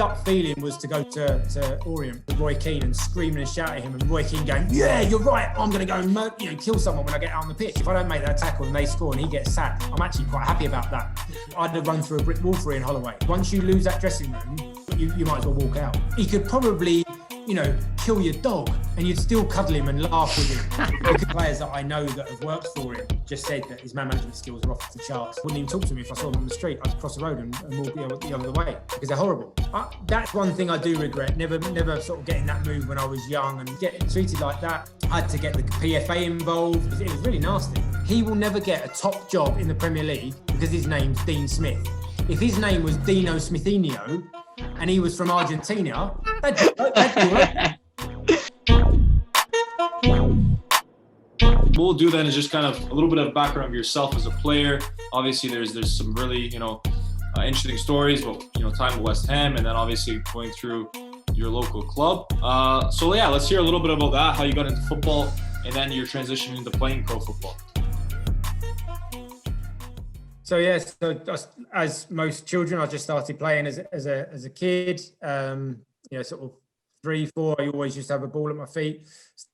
gut feeling was to go to Orient with Roy Keane and screaming and shouting at him, and Roy Keane going, yeah, you're right, I'm going to go and kill someone when I get out on the pitch. If I don't make that tackle and they score and he gets sacked, I'm actually quite happy about that. I'd have run through a brick wall for Ian Holloway. Once you lose that dressing room, you might as well walk out. He could probably, kill your dog and you'd still cuddle him and laugh with him. The players that I know that have worked for him just said that his man management skills are off the charts. Wouldn't even talk to him if I saw him on the street. I'd cross the road and walk the other way because they're horrible. That's one thing I do regret. Never sort of getting that move when I was young and getting treated like that. I had to get the PFA involved. It was really nasty. He will never get a top job in the Premier League because his name's Dean Smith. If his name was Dino Smithinho and he was from Argentina, that'd be right. What we'll do then is just kind of a little bit of background of yourself as a player. Obviously, there's some really interesting stories about time at West Ham, and then obviously going through your local club. So yeah, let's hear a little bit about that, how you got into football, and then your transition into playing pro football. So yes, as most children, I just started playing as a kid. Sort of 3, 4. I always used to have a ball at my feet.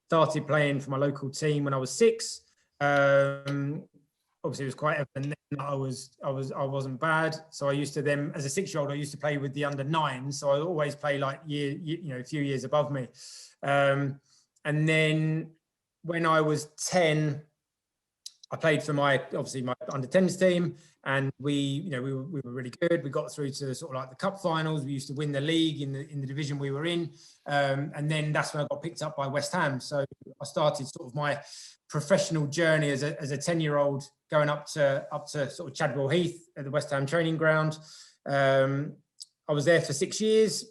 Started playing for my local team when I was 6. Obviously, it was quite evident then that I wasn't bad. So I used to then, as a 6-year-old, I used to play with the under-9s. So I always play like a few years above me. And then when I was 10, I played for my under-10s team, and we were really good. We got through to sort of like the cup finals. We used to win the league in the division we were in, and then that's when I got picked up by West Ham. So I started sort of my professional journey as a 10-year-old, going up to sort of Chadwell Heath at the West Ham training ground. I was there for 6 years.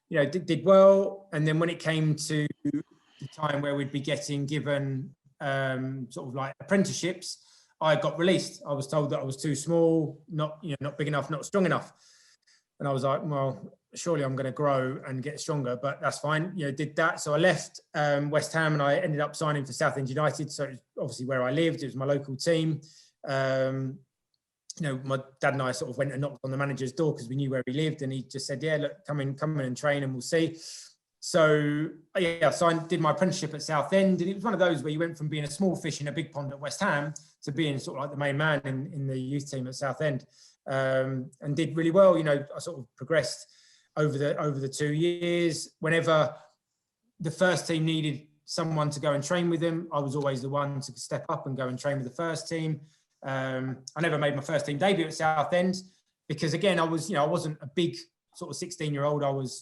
Did well, and then when it came to the time where we'd be getting given sort of like apprenticeships, I got released. I was told that I was too small, not big enough, not strong enough. And I was like, well, surely I'm going to grow and get stronger, but that's fine. Did that. So I left West Ham and I ended up signing for Southend United. So it was obviously where I lived. It was my local team. My dad and I sort of went and knocked on the manager's door because we knew where he lived, and he just said, yeah, look, come in and train and we'll see. So I did my apprenticeship at Southend, and it was one of those where you went from being a small fish in a big pond at West Ham to being sort of like the main man in the youth team at Southend, and did really well. I sort of progressed over the 2 years. Whenever the first team needed someone to go and train with them, I was always the one to step up and go and train with the first team. I never made my first team debut at Southend because, again, I wasn't a big sort of 16-year-old. I was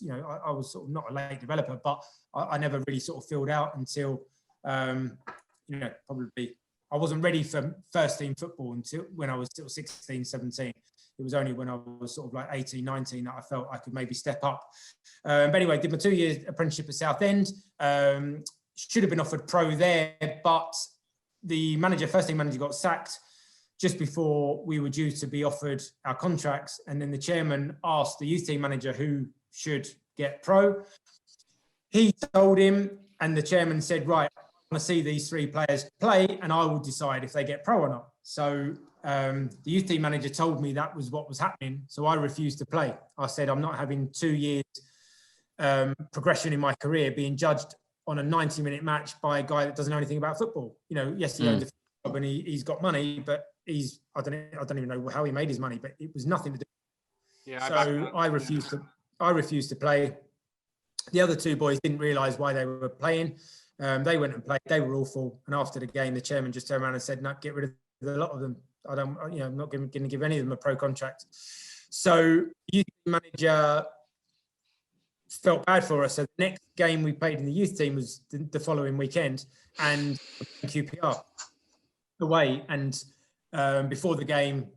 sort of not a late developer, but I never really sort of filled out until, probably I wasn't ready for first team football until when I was still 16, 17. It was only when I was sort of like 18, 19 that I felt I could maybe step up. But anyway, did my 2 years apprenticeship at Southend. Should have been offered pro there, but the first team manager got sacked just before we were due to be offered our contracts. And then the chairman asked the youth team manager who should get pro. He told him, and the chairman said, right, I want to see these 3 players play and I will decide if they get pro or not. So the youth team manager told me that was what was happening. So I refused to play. I said, I'm not having 2 years progression in my career being judged on a 90-minute match by a guy that doesn't know anything about football. Yes, he owns a club and he's got money, but I don't even know how he made his money, but it was nothing to do. Yeah. So I refused to play. The other 2 boys didn't realise why they were playing. They went and played. They were awful. And after the game, the chairman just turned around and said, "No, get rid of a lot of them. I'm not going to give any of them a pro contract." So the youth manager felt bad for us. So the next game we played in the youth team was the following weekend, and QPR away. And before the game,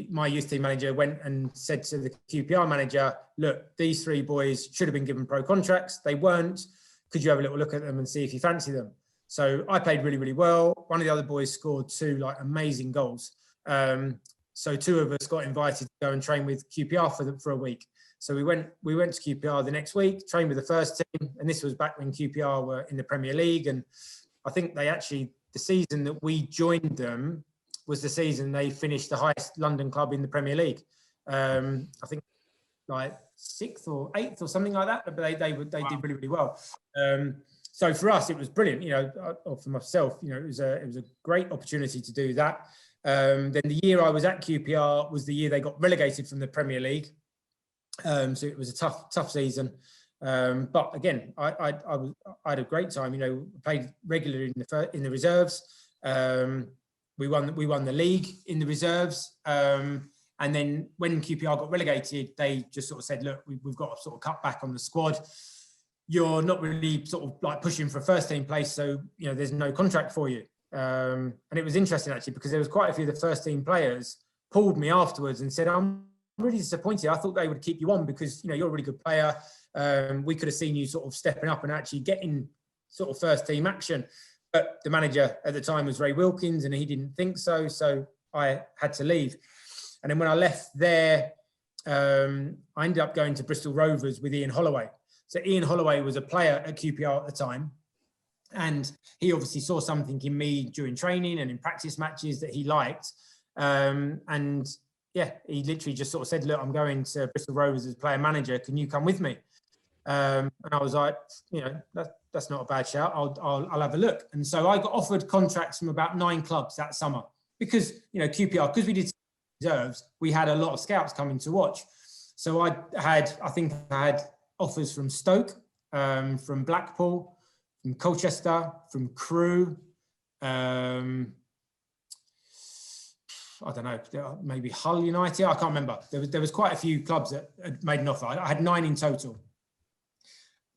my youth team manager went and said to the QPR manager, "Look, these 3 boys should have been given pro contracts. They weren't. Could you have a little look at them and see if you fancy them?" So I played really, really well. One of the other boys scored 2 amazing goals. So 2 of us got invited to go and train with QPR for a week. So we went to QPR the next week, trained with the first team, and this was back when QPR were in the Premier League. And I think the season that we joined them was the season they finished the highest London club in the Premier League. I think like 6th or 8th or something like that. But they did really, really well. So for us, it was brilliant, or for myself, it was a great opportunity to do that. Then the year I was at QPR was the year they got relegated from the Premier League. So it was a tough season. But again, I had a great time. Played regularly in the reserves. We won the league in the reserves. And then when QPR got relegated, they just sort of said, look, we've got to sort of cut back on the squad. You're not really sort of like pushing for a first team place. So, there's no contract for you. And it was interesting actually, because there was quite a few of the first team players called me afterwards and said, I'm really disappointed. I thought they would keep you on because, you're a really good player. We could have seen you sort of stepping up and actually getting sort of first team action. But the manager at the time was Ray Wilkins and he didn't think so. So I had to leave. And then when I left there, I ended up going to Bristol Rovers with Ian Holloway. So Ian Holloway was a player at QPR at the time. And he obviously saw something in me during training and in practice matches that he liked. And yeah, he literally just sort of said, look, I'm going to Bristol Rovers as player manager. Can you come with me? And I was like, that's not a bad shout. I'll have a look. And so I got offered contracts from about 9 clubs that summer because, QPR, because we did reserves, we had a lot of scouts coming to watch. So I think I had offers from Stoke, from Blackpool, from Colchester, from Crewe, I don't know, maybe Hull United. I can't remember. There was quite a few clubs that had made an offer. I had 9 in total.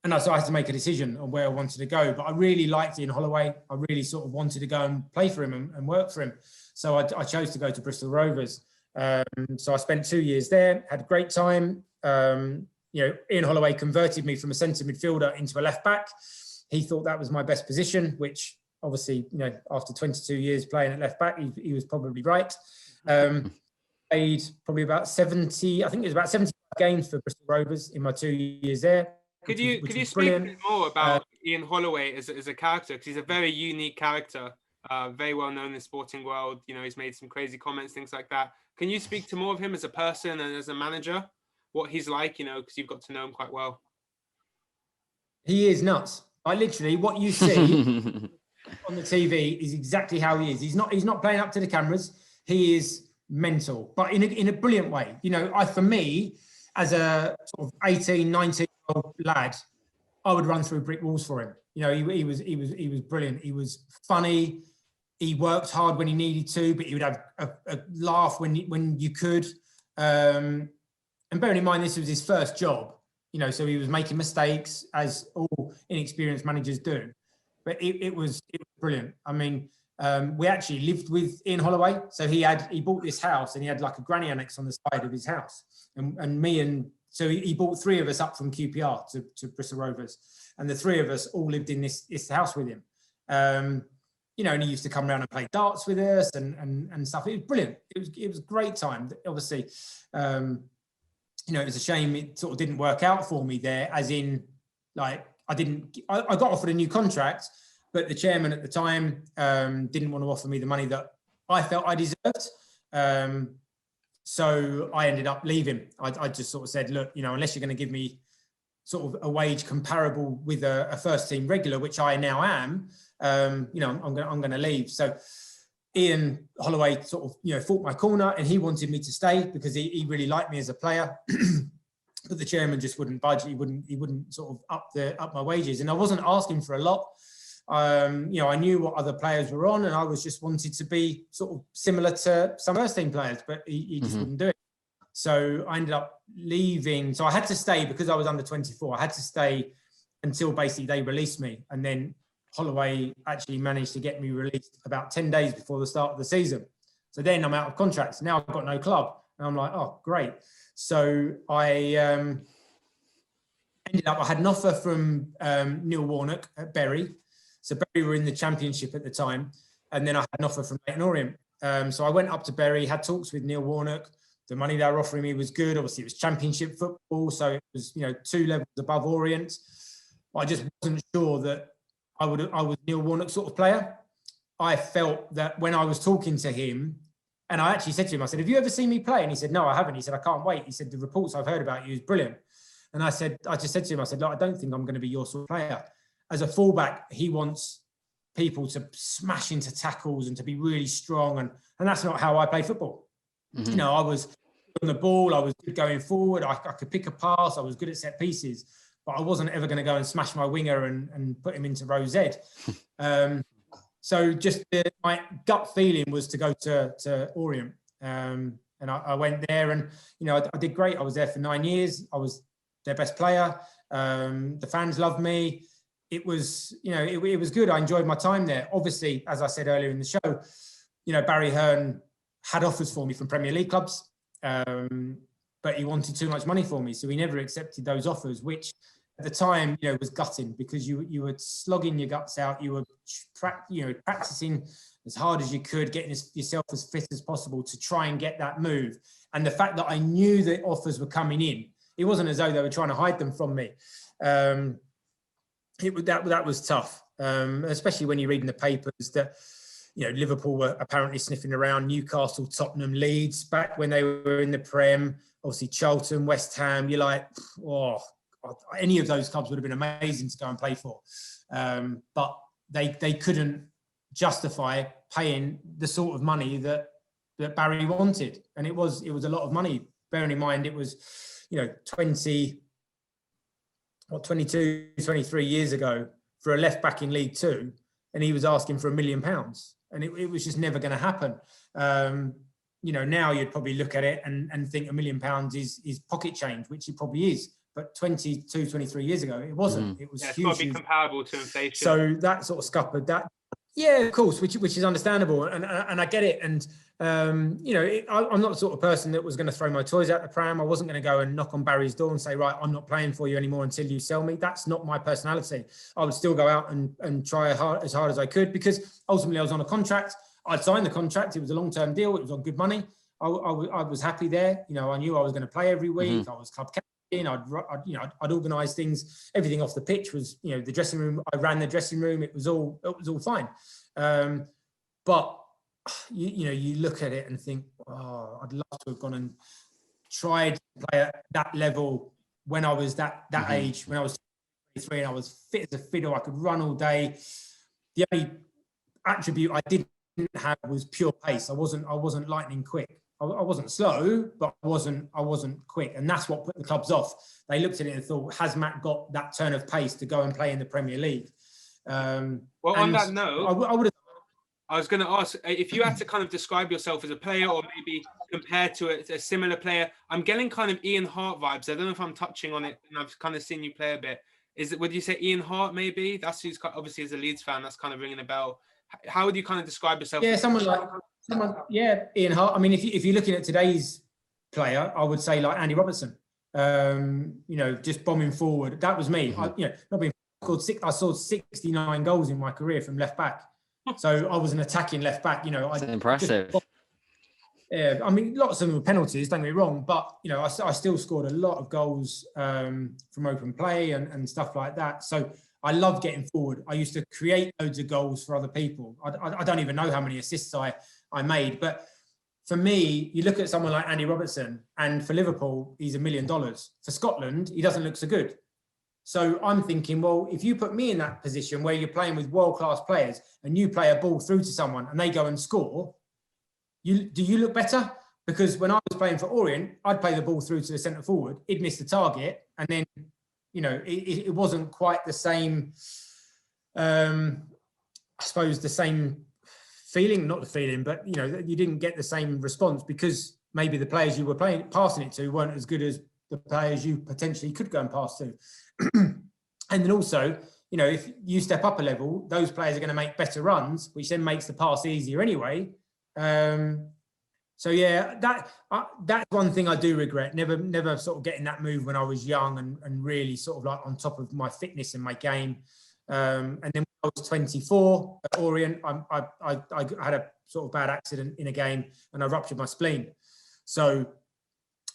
And so I had to make a decision on where I wanted to go. But I really liked Ian Holloway. I really sort of wanted to go and play for him and work for him. So I chose to go to Bristol Rovers. So I spent 2 years there, had a great time. Ian Holloway converted me from a centre midfielder into a left back. He thought that was my best position, which obviously, after 22 years playing at left back, he was probably right. Played probably about 70, I think it was about 75 games for Bristol Rovers in my 2 years there. Could you speak a bit more about Ian Holloway as a character? Because he's a very unique character, very well known in the sporting world. He's made some crazy comments, things like that. Can you speak to more of him as a person and as a manager? What he's like, because you've got to know him quite well. He is nuts. Literally, what you see on the TV is exactly how he is. He's not playing up to the cameras. He is mental, but in a brilliant way. For me, as a sort of 18, 19-year-old lad, I would run through brick walls for him. He was brilliant. He was funny. He worked hard when he needed to, but he would have a laugh when you could. And bearing in mind, this was his first job, so he was making mistakes, as all inexperienced managers do. But it was brilliant. I mean, we actually lived with Ian Holloway. So he bought this house and he had like a granny annex on the side of his house. So he bought 3 of us up from QPR to Bristol Rovers. And the 3 of us all lived in this house with him. And he used to come around and play darts with us and stuff. It was brilliant. It was a great time. Obviously, it was a shame it sort of didn't work out for me there, as in, like, I got offered a new contract, but the chairman at the time didn't want to offer me the money that I felt I deserved. So I ended up leaving. I just sort of said, look, unless you're going to give me sort of a wage comparable with a first team regular, which I now am, I'm going to leave. So Ian Holloway sort of, fought my corner, and he wanted me to stay because he really liked me as a player. But the chairman just wouldn't budge. He wouldn't sort of up my wages, and I wasn't asking for a lot. I knew what other players were on, and I was just wanted to be sort of similar to some first team players, but he just wouldn't do it. So I ended up leaving. So I had to stay because I was under 24. I had to stay until basically they released me, and then Holloway actually managed to get me released about 10 days before the start of the season. So then I'm out of contracts. Now I've got no club, and I'm like, oh, great. So I ended up, I had an offer from Neil Warnock at Bury. So Bury were in the Championship at the time. And then I had an offer from Leyton Orient. So I went up to Bury, had talks with Neil Warnock. The money they were offering me was good. Obviously, it was Championship football. So it was, 2 levels above Orient. I just wasn't sure that I was Neil Warnock's sort of player. I felt that when I was talking to him, And I actually said to him, I said, have you ever seen me play? And he said, no, I haven't. He said, I can't wait. He said, the reports I've heard about you is brilliant. And I just said to him, I said, look, I don't think I'm going to be your sort of player. As a fullback, he wants people to smash into tackles and to be really strong. And that's not how I play football. You know, I was on the ball, I was good going forward, I could pick a pass, I was good at set pieces, but I wasn't ever going to go and smash my winger and put him into row Z. So just my gut feeling was to go to Orient. And I went there and, you know, I did great. I was there for 9 years. I was their best player. The fans loved me. It was, you know, it was good. I enjoyed my time there. Obviously, as I said earlier in the show, you know, Barry Hearn had offers for me from Premier League clubs, but he wanted too much money for me. So he never accepted those offers, which at the time, you know, was gutting because you were slogging your guts out. You were, practicing as hard as you could, getting yourself as fit as possible to try and get that move. And the fact that I knew that offers were coming in, it wasn't as though they were trying to hide them from me. That was tough, especially when you read in the papers that, you know, Liverpool were apparently sniffing around, Newcastle, Tottenham, Leeds, back when they were in the Prem, obviously Charlton, West Ham. You're like, oh, any of those clubs would have been amazing to go and play for. But they couldn't justify paying the sort of money that Barry wanted. And it was a lot of money, bearing in mind it was, you know, 22, 23 years ago for a left back in League Two, and he was asking for £1 million. And it was just never going to happen. You know, now you'd probably look at it and think £1 million is pocket change, which it probably is. But 22, 23 years ago, it wasn't. It was huge. It's got to be comparable to inflation. So that sort of scuppered that. Yeah, of course, which is understandable, and I get it. And you know, I'm not the sort of person that was going to throw my toys out the pram. I wasn't going to go and knock on Barry's door and say, right, I'm not playing for you anymore until you sell me. That's not my personality. I would still go out and try as hard as I could, because ultimately I was on a contract. I'd signed the contract. It was a long-term deal. It was on good money. I was happy there. You know, I knew I was going to play every week. I was club captain. I'd organise things. Everything off the pitch was, you know, the dressing room. I ran the dressing room. It was all fine. But you look at it and think, oh, I'd love to have gone and tried to play at that level when I was that age. When I was 23 and I was fit as a fiddle, I could run all day. The only attribute I didn't have was pure pace. I wasn't lightning quick. I wasn't slow, but I wasn't quick, and that's what put the clubs off. They looked at it and thought, has Matt got that turn of pace to go and play in the Premier League? Well, on that note, I would have. I was going to ask if you had to kind of describe yourself as a player, or maybe compared to a similar player. I'm getting kind of Ian Hart vibes. I don't know if I'm touching on it, and I've kind of seen you play a bit. Would you say Ian Hart? Maybe that's who's obviously, as a Leeds fan, that's kind of ringing a bell. How would you kind of describe yourself? Yeah, Ian Hart. I mean, if you're looking at today's player, I would say like Andy Robertson. You know, just bombing forward. That was me. I scored 69 goals in my career from left back. So I was an attacking left back. You know, that's impressive. Yeah, I mean, lots of them were penalties. Don't get me wrong, but you know, I still scored a lot of goals from open play and stuff like that. So I love getting forward. I used to create loads of goals for other people. I don't even know how many assists I made. But for me, you look at someone like Andy Robertson, and for Liverpool, he's $1 million. For Scotland, he doesn't look so good. So I'm thinking, well, if you put me in that position where you're playing with world-class players and you play a ball through to someone and they go and score, do you look better? Because when I was playing for Orient, I'd play the ball through to the centre forward, he'd miss the target, and then, you know, it wasn't quite the same, I suppose the same feeling, not the feeling, but, you know, you didn't get the same response because maybe the players you were passing it to weren't as good as the players you potentially could go and pass to. And then also, you know, if you step up a level, those players are going to make better runs, which then makes the pass easier anyway. So yeah, that's one thing I do regret. Never sort of getting that move when I was young and really sort of like on top of my fitness and my game. And then when I was 24 at Orient, I had a sort of bad accident in a game and I ruptured my spleen. So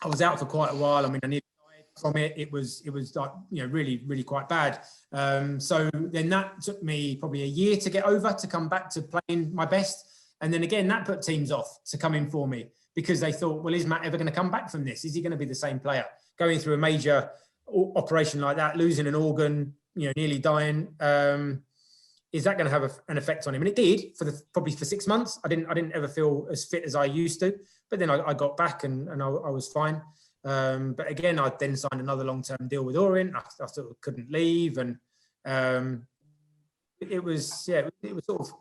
I was out for quite a while. I mean, I nearly died from it. It was like, you know, really, really quite bad. So then that took me probably a year to get over, to come back to playing my best. And then again, that put teams off to come in for me because they thought, well, is Matt ever going to come back from this? Is he going to be the same player? Going through a major operation like that, losing an organ, nearly dying, is that going to have an effect on him? And it did probably for 6 months. I didn't ever feel as fit as I used to, but then I got back and I was fine. But again, I then signed another long-term deal with Orient. I sort of couldn't leave, and it was sort of.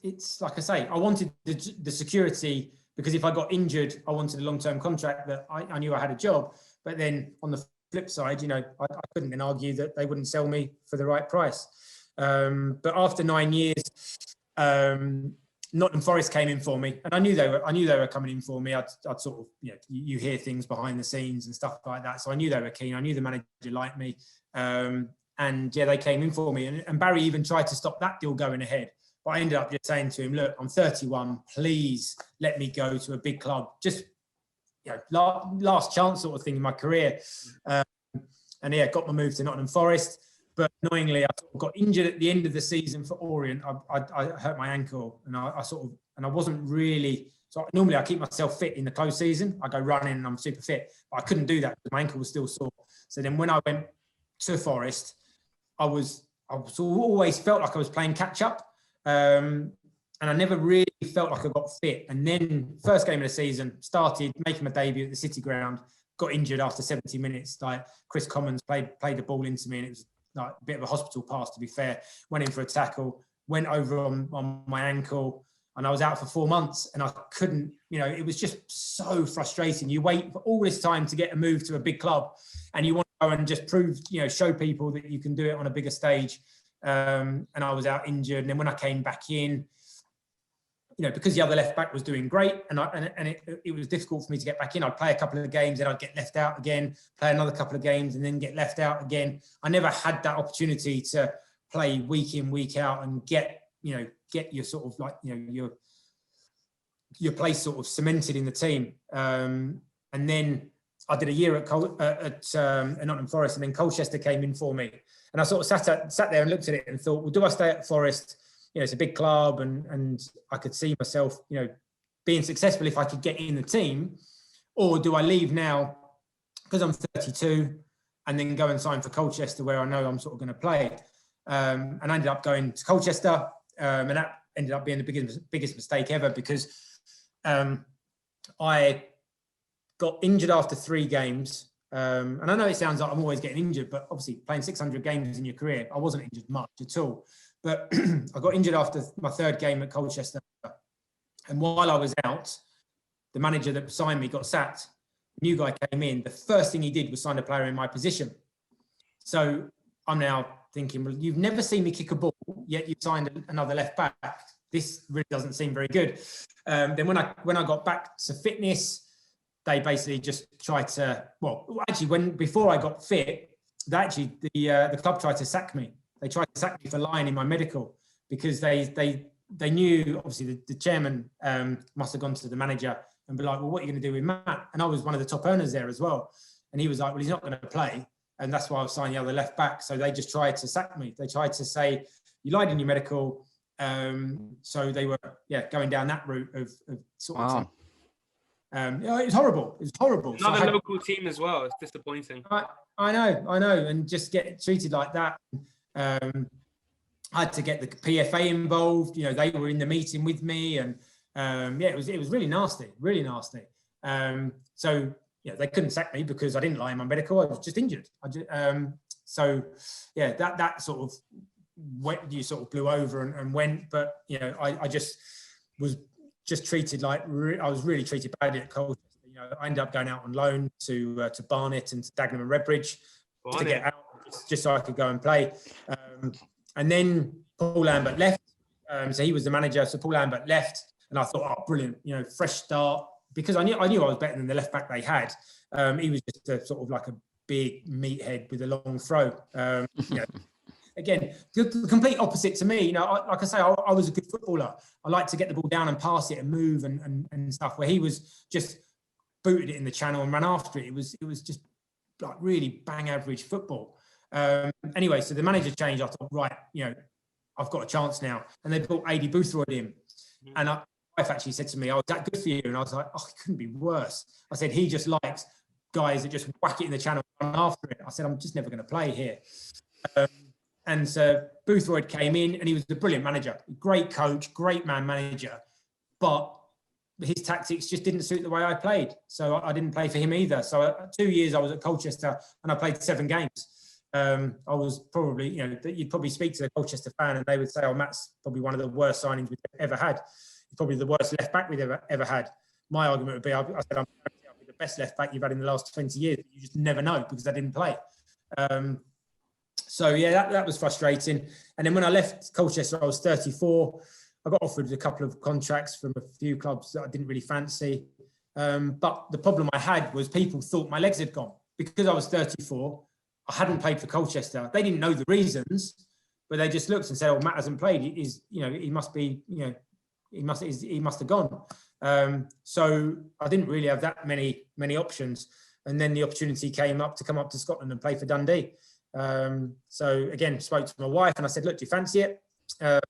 It's like I say, I wanted the security because if I got injured, I wanted a long-term contract that I knew I had a job. But then on the flip side, I couldn't then argue that they wouldn't sell me for the right price. But after 9 years, Nottingham Forest came in for me, and I knew they were coming in for me. I'd sort of, you hear things behind the scenes and stuff like that. So I knew they were keen. I knew the manager liked me. And yeah, they came in for me. And Barry even tried to stop that deal going ahead. But I ended up just saying to him, look, I'm 31, please let me go to a big club. Just, last chance sort of thing in my career. And yeah, got my move to Nottingham Forest. But annoyingly, I got injured at the end of the season for Orient. I hurt my ankle, and I wasn't really. So normally I keep myself fit in the close season. I go running and I'm super fit, but I couldn't do that because my ankle was still sore. So then when I went to Forest, I always felt like I was playing catch up, and I never really felt like I got fit. And then first game of the season, started making my debut at the City Ground. Got injured after 70 minutes. Like Chris Commons played the ball into me, and it was like a bit of a hospital pass, to be fair. Went in for a tackle, went over on my ankle, and I was out for 4 months, and I couldn't, it was just so frustrating. You wait for all this time to get a move to a big club, and you want to go and just prove, show people that you can do it on a bigger stage. And I was out injured. And then when I came back in, because the other left back was doing great, and it was difficult for me to get back in. I'd play a couple of games, then I'd get left out again, play another couple of games, and then get left out again. I never had that opportunity to play week in, week out, and get your sort of like, your place sort of cemented in the team. And then I did a year at Nottingham Forest, and then Colchester came in for me. And I sort of sat there and looked at it and thought, well, do I stay at Forest? It's a big club, and I could see myself, being successful if I could get in the team, or do I leave now because I'm 32 and then go and sign for Colchester where I know I'm sort of going to play? And I ended up going to Colchester, and that ended up being the biggest mistake ever because I got injured after 3 games. And I know it sounds like I'm always getting injured, but obviously playing 600 games in your career, I wasn't injured much at all. But I got injured after my 3rd game at Colchester. And while I was out, the manager that signed me got sacked. A new guy came in. The first thing he did was sign a player in my position. So I'm now thinking, well, you've never seen me kick a ball, yet you've signed another left back. This really doesn't seem very good. Then when I got back to fitness, they basically just tried to, before I got fit, the club tried to sack me. They tried to sack me for lying in my medical because they knew, obviously, the chairman must have gone to the manager and be like, well, what are you going to do with Matt? And I was one of the top earners there as well. And he was like, well, he's not going to play. And that's why I was signing the other left back. So they just tried to sack me. They tried to say, you lied in your medical. So they were, going down that route of sort of thing. It was horrible. It was horrible. Another local team as well. It's disappointing. I know. And just get treated like that. I had to get the PFA involved. They were in the meeting with me, and it was really nasty. So they couldn't sack me because I didn't lie in my medical. I was just injured. That sort of you sort of blew over and went. But I just was treated like I was really treated badly at Colchester. I ended up going out on loan to Barnet and to Dagenham and Redbridge to get out, just so I could go and play. And then Paul Lambert left. So he was the manager. So Paul Lambert left, and I thought, oh, brilliant, fresh start, because I knew I was better than the left back they had. He was just a sort of like a big meathead with a long throw. Again, the complete opposite to me. Like I say, I was a good footballer. I like to get the ball down and pass it and move and stuff. Where he was just booted it in the channel and ran after it. It was just like really bang average football. Anyway, so the manager changed. I thought, right, I've got a chance now. And they brought AD Boothroyd in. And my wife actually said to me, oh, is that good for you? And I was like, oh, it couldn't be worse. I said, he just likes guys that just whack it in the channel and run after it. I said, I'm just never going to play here. And so Boothroyd came in, and he was a brilliant manager, great coach, great man manager. But his tactics just didn't suit the way I played. So I didn't play for him either. So 2 years I was at Colchester, and I played 7 games. I was probably, you'd probably speak to the Colchester fan and they would say, oh, Matt's probably one of the worst signings we've ever had. He's probably the worst left back we've ever had. My argument would be, I said, I'm the best left back you've had in the last 20 years. You just never know because I didn't play. So yeah, that was frustrating. And then when I left Colchester, I was 34. I got offered a couple of contracts from a few clubs that I didn't really fancy. But the problem I had was people thought my legs had gone. Because I was 34, I hadn't played for Colchester. They didn't know the reasons, but they just looked and said, "Oh, Matt hasn't played. He must have gone." So I didn't really have that many options. And then the opportunity came up to come up to Scotland and play for Dundee. So again, spoke to my wife and I said, "Look, do you fancy it?" I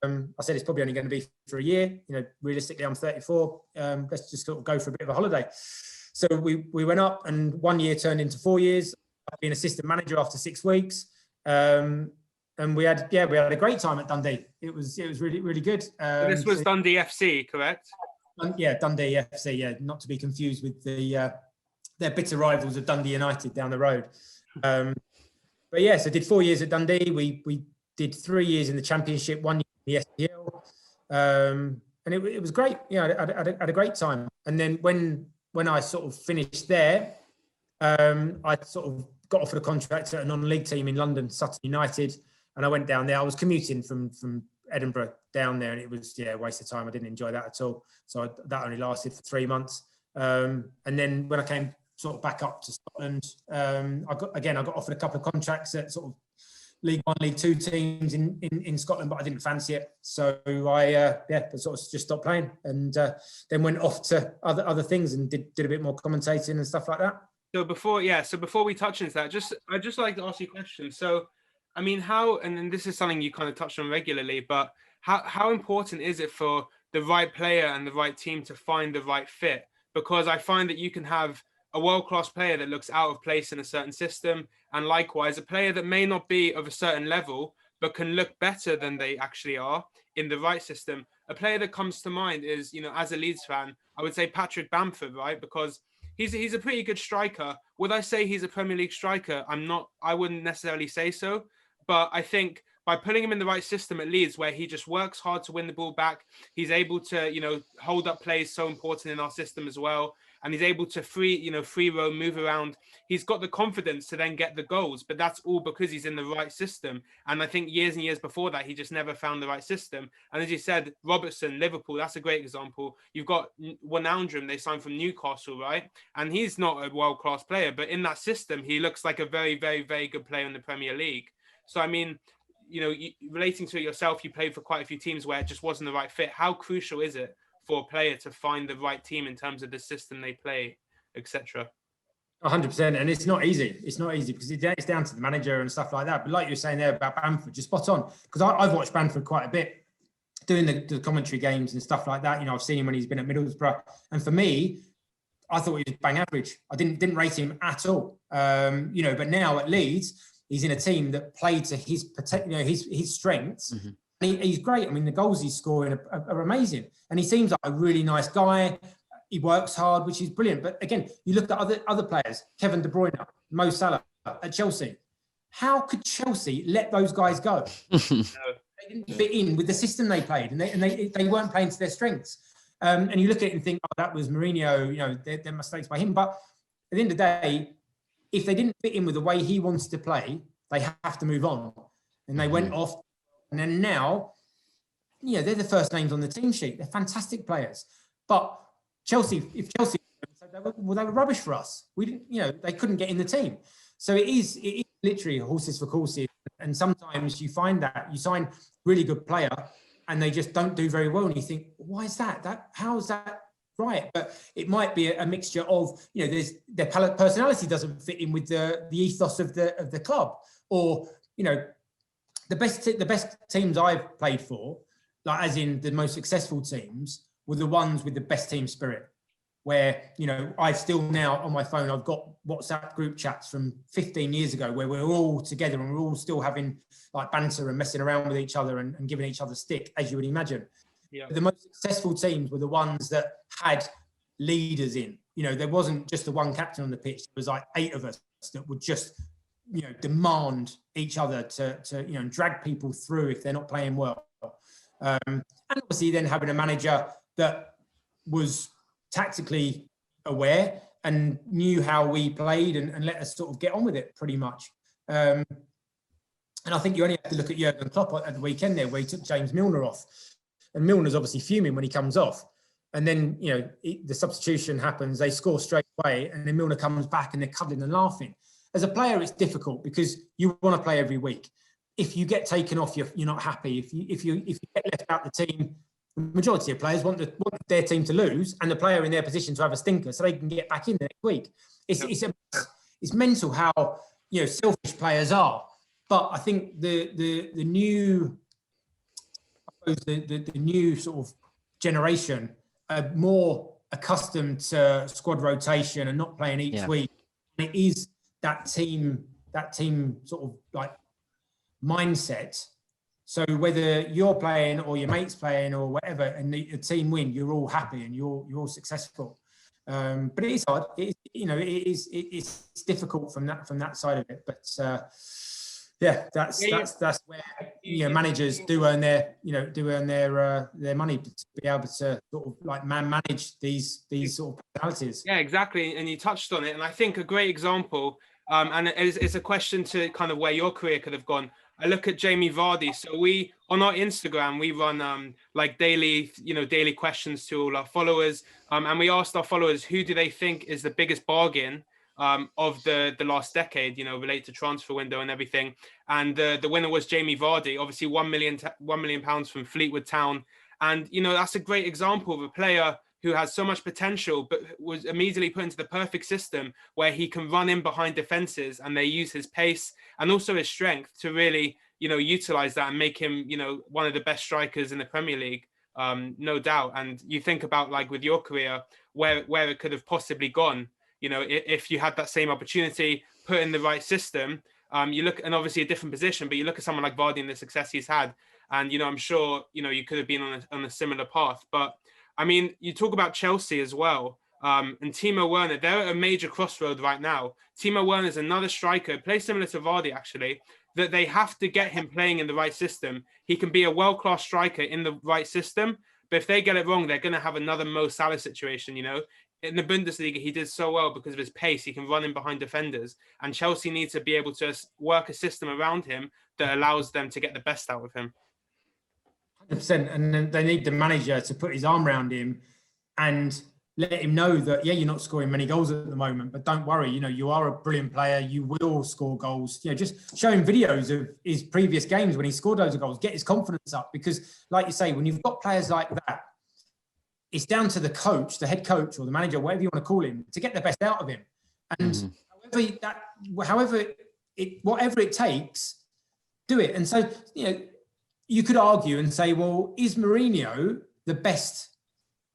said, "It's probably only going to be for a year. Realistically, I'm 34. Let's just sort of go for a bit of a holiday." So we went up, and 1 year turned into 4 years. I've been assistant manager after 6 weeks. And we had a great time at Dundee. It was really, really good. This was Dundee FC, correct? Yeah, Dundee FC. Yeah, not to be confused with their bitter rivals of Dundee United down the road. But yeah, so did 4 years at Dundee. We did 3 years in the Championship, 1 year in the SPL, and it was great. I had a great time. And then when I sort of finished there, I sort of got offered a contract at a non-league team in London, Sutton United, and I went down there. I was commuting from Edinburgh down there, and it was a waste of time. I didn't enjoy that at all. So that only lasted for 3 months. And then when I came sort of back up to Scotland, I got offered a couple of contracts at sort of League 1, League 2 teams in Scotland, but I didn't fancy it. So I sort of just stopped playing, and then went off to other things and did a bit more commentating and stuff like that. So before we touch into that, I'd just like to ask you a question. So, I mean, and this is something you kind of touched on regularly, but how important is it for the right player and the right team to find the right fit? Because I find that you can have a world-class player that looks out of place in a certain system, and likewise a player that may not be of a certain level but can look better than they actually are in the right system. A player that comes to mind is, as a Leeds fan, I would say Patrick Bamford, right? Because he's a pretty good striker. Would I say he's a Premier League striker? I wouldn't necessarily say so, but I think by putting him in the right system at Leeds, where he just works hard to win the ball back, he's able to, hold up plays, so important in our system as well. And he's able to free roam, move around. He's got the confidence to then get the goals, but that's all because he's in the right system. And I think years and years before that, he just never found the right system. And as you said, Robertson, Liverpool, that's a great example. You've got Wijnaldum, they signed from Newcastle, right? And he's not a world-class player, but in that system, he looks like a very, very, very good player in the Premier League. So, I mean, relating to it yourself, you played for quite a few teams where it just wasn't the right fit. How crucial is it for a player to find the right team in terms of the system they play, etc.? 100%, and it's not easy. It's not easy because it's down to the manager and stuff like that. But like you were saying there about Bamford, just spot on, because I've watched Bamford quite a bit, doing the commentary games and stuff like that. I've seen him when he's been at Middlesbrough, and for me, I thought he was bang average. I didn't rate him at all. But now at Leeds, he's in a team that played to his strengths. Mm-hmm. He's great. I mean, the goals he's scoring are amazing. And he seems like a really nice guy. He works hard, which is brilliant. But again, you look at other players, Kevin De Bruyne, Mo Salah at Chelsea. How could Chelsea let those guys go? They didn't fit in with the system they played, and they weren't playing to their strengths. And you look at it and think, oh, that was Mourinho, they're mistakes by him. But at the end of the day, if they didn't fit in with the way he wants to play, they have to move on. And they went off. And then now, they're the first names on the team sheet. They're fantastic players. But if Chelsea, they were rubbish for us. We didn't, they couldn't get in the team. So it is literally horses for courses. And sometimes you find that you sign really good player and they just don't do very well. And you think, why is that? How is that right? But it might be a mixture of, their personality doesn't fit in with the ethos of the club, or, the best teams I've played for, like as in the most successful teams, were the ones with the best team spirit. Where, you know, I still now on my phone, I've got WhatsApp group chats from 15 years ago where we're all together and we're all still having like banter and messing around with each other and giving each other stick, as you would imagine. Yeah. The most successful teams were the ones that had leaders in. You know, there wasn't just the one captain on the pitch. There was like 8 of us that would just, you know, demand each other to you know, drag people through if they're not playing well. And obviously then having a manager that was tactically aware and knew how we played and let us sort of get on with it pretty much. And I think you only have to look at Jurgen Klopp at the weekend there where he took James Milner off. And Milner's obviously fuming when he comes off. And then, you know, the substitution happens, they score straight away, and then Milner comes back and they're cuddling and laughing. As a player, it's difficult because you want to play every week. If you get taken off, you're not happy. If you get left out the team, the majority of players want their team to lose and the player in their position to have a stinker so they can get back in the next week. It's mental how, you know, selfish players are. But I think the new sort of generation are more accustomed to squad rotation and not playing each week. And it is that team sort of like mindset. So whether you're playing or your mate's playing or whatever, and the team win, you're all happy and you're all successful. But it is hard. It's difficult from that side of it. But that's where, you know, managers do earn their money to be able to sort of like manage these sort of personalities. Yeah, exactly. And you touched on it. And I think a great example, and it's a question to kind of where your career could have gone. I look at Jamie Vardy. So we, on our Instagram, we run like daily questions to all our followers. And we asked our followers, who do they think is the biggest bargain of the last decade, you know, related to transfer window and everything. And the winner was Jamie Vardy, obviously £1 million from Fleetwood Town. And, you know, that's a great example of a player who has so much potential, but was immediately put into the perfect system where he can run in behind defenses and they use his pace and also his strength to really, you know, utilize that and make him, you know, one of the best strikers in the Premier League, no doubt. And you think about like with your career, where it could have possibly gone, you know, if you had that same opportunity, put in the right system, you look, and obviously a different position, but you look at someone like Vardy and the success he's had, and, you know, I'm sure, you know, you could have been on a similar path. But I mean, you talk about Chelsea as well, and Timo Werner, they're at a major crossroad right now. Timo Werner is another striker, plays similar to Vardy actually, that they have to get him playing in the right system. He can be a world-class striker in the right system, but if they get it wrong, they're going to have another Mo Salah situation, you know. In the Bundesliga, he did so well because of his pace. He can run in behind defenders. And Chelsea needs to be able to work a system around him that allows them to get the best out of him. 100%. And then they need the manager to put his arm around him and let him know that, yeah, you're not scoring many goals at the moment, but don't worry, you know, you are a brilliant player. You will score goals. You know, just show him videos of his previous games when he scored loads of goals, get his confidence up. Because like you say, when you've got players like that, it's down to the coach, the head coach or the manager, whatever you want to call him, to get the best out of him. And whatever it takes, do it. And so, you know, you could argue and say, well, is Mourinho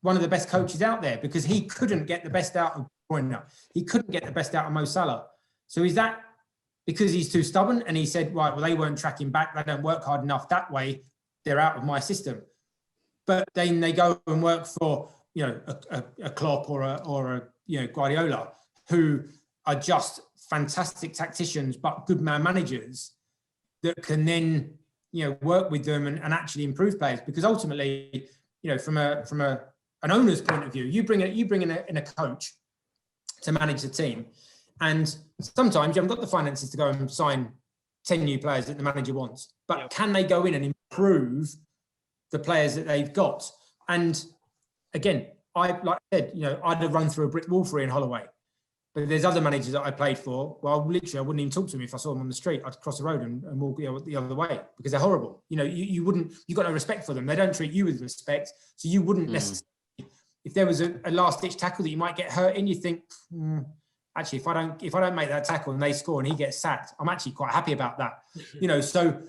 one of the best coaches out there? Because he couldn't get the best out of Brendon. He couldn't get the best out of Mo Salah. So is that because he's too stubborn and he said, right, well, they weren't tracking back, they don't work hard enough that way, they're out of my system. But then they go and work for, you know, a Klopp or a you know, Guardiola, who are just fantastic tacticians but good man managers that can then, you know, work with them and actually improve players. Because ultimately, you know, from an owner's point of view, you bring in a coach to manage the team, and sometimes you haven't got the finances to go and sign 10 new players that the manager wants. But can they go in and improve the players that they've got? And again, like I said, you know, I'd have run through a brick wall for Ian Holloway. But there's other managers that I played for. Well, literally, I wouldn't even talk to them if I saw them on the street. I'd cross the road and walk the other way because they're horrible. You know, you got no respect for them. They don't treat you with respect. So you wouldn't necessarily, if there was a last ditch tackle that you might get hurt in, you think, actually, if I don't make that tackle and they score and he gets sacked, I'm actually quite happy about that. You know, so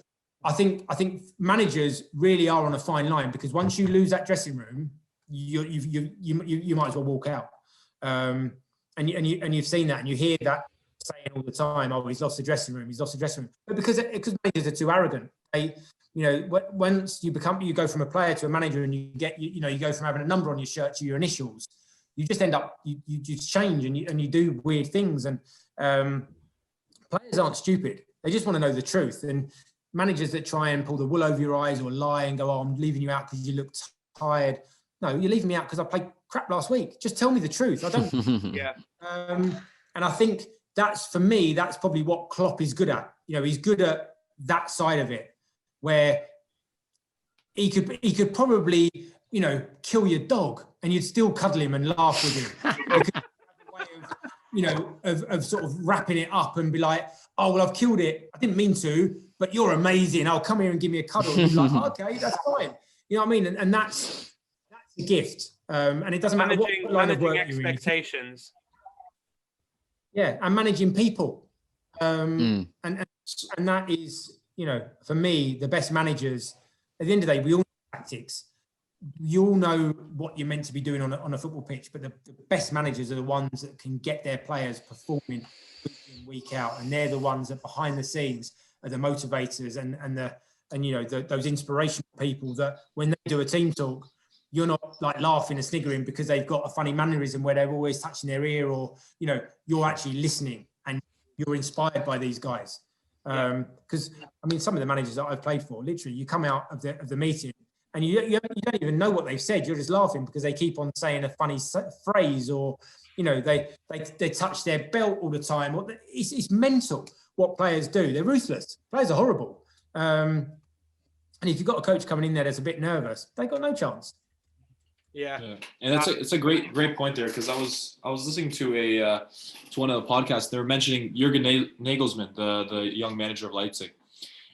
I think managers really are on a fine line, because once you lose that dressing room, you might as well walk out. And you've seen that, and you hear that saying all the time. Oh, he's lost the dressing room. He's lost the dressing room. But because managers are too arrogant. They, once you go from a player to a manager, and you go from having a number on your shirt to your initials. You just end up, you just change, and you do weird things. And players aren't stupid. They just want to know the truth. And managers that try and pull the wool over your eyes or lie and go, oh, I'm leaving you out because you look tired. No, you're leaving me out because I played crap last week. Just tell me the truth. I don't. Yeah. And I think that's probably what Klopp is good at. He's good at that side of it, where he could probably, kill your dog and you'd still cuddle him and laugh with him. He could have a way of sort of wrapping it up and be like, oh, well, I've killed it. I didn't mean to, but you're amazing. I'll come here and give me a cuddle. And be like, oh, okay, that's fine. You know what I mean? And that's a gift. And it doesn't matter what line of work you're in. Expectations. Yeah, and managing people. And that is, for me, the best managers. At the end of the day, we all know tactics. You all know what you're meant to be doing on a football pitch, but the best managers are the ones that can get their players performing week in, week out, and they're the ones that behind the scenes are the motivators and those inspirational people that when they do a team talk, you're not like laughing and sniggering because they've got a funny mannerism where they're always touching their ear, or you're actually listening and you're inspired by these guys. Because some of the managers that I've played for, literally, you come out of the meeting and you don't even know what they've said. You're just laughing because they keep on saying a funny phrase, or they touch their belt all the time. It's mental what players do. They're ruthless. Players are horrible. And if you've got a coach coming in there that's a bit nervous, they've got no chance. Yeah. And it's a great point there, because I was listening to one of the podcasts. They were mentioning Jurgen Nagelsmann, the young manager of Leipzig,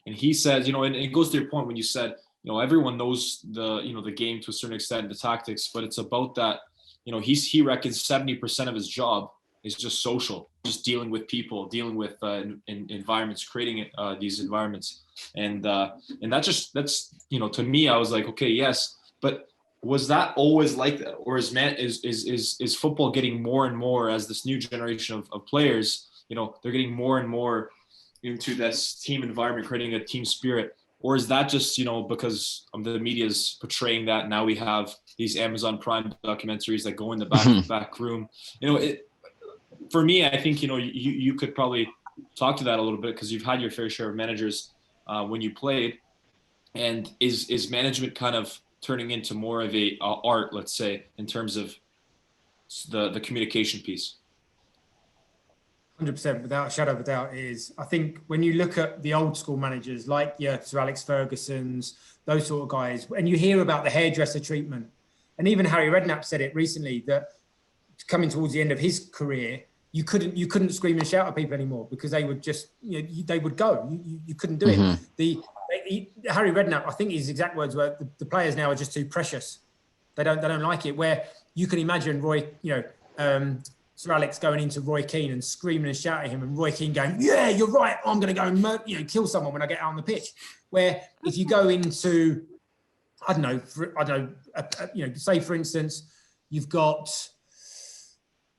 and he says, and it goes to your point when you said, everyone knows the game to a certain extent, the tactics, but it's about that. He reckons 70% of his job is just social, just dealing with people, dealing with environments, creating these environments, and that's to me, I was like, okay, yes, but was that always like that, or is football getting more and more, as this new generation of players, they're getting more and more into this team environment, creating a team spirit? Or is that just, because the media's portraying that now we have these Amazon Prime documentaries that go in the back room? For me, I think, you could probably talk to that a little bit, because you've had your fair share of managers when you played. And is management kind of turning into more of a art, let's say, in terms of the communication piece? 100%, without a shadow of a doubt, is. I think when you look at the old school managers like Sir Alex Ferguson's, those sort of guys, and you hear about the hairdresser treatment, and even Harry Redknapp said it recently, that coming towards the end of his career, you couldn't scream and shout at people anymore, because they would just they would go. You couldn't do it. Harry Redknapp, I think his exact words were, the players now are just too precious. They don't like it. Where you can imagine Sir Alex going into Roy Keane and screaming and shouting at him, and Roy Keane going, "Yeah, you're right. I'm going to go and kill someone when I get out on the pitch." Where if you go into, say for instance, you've got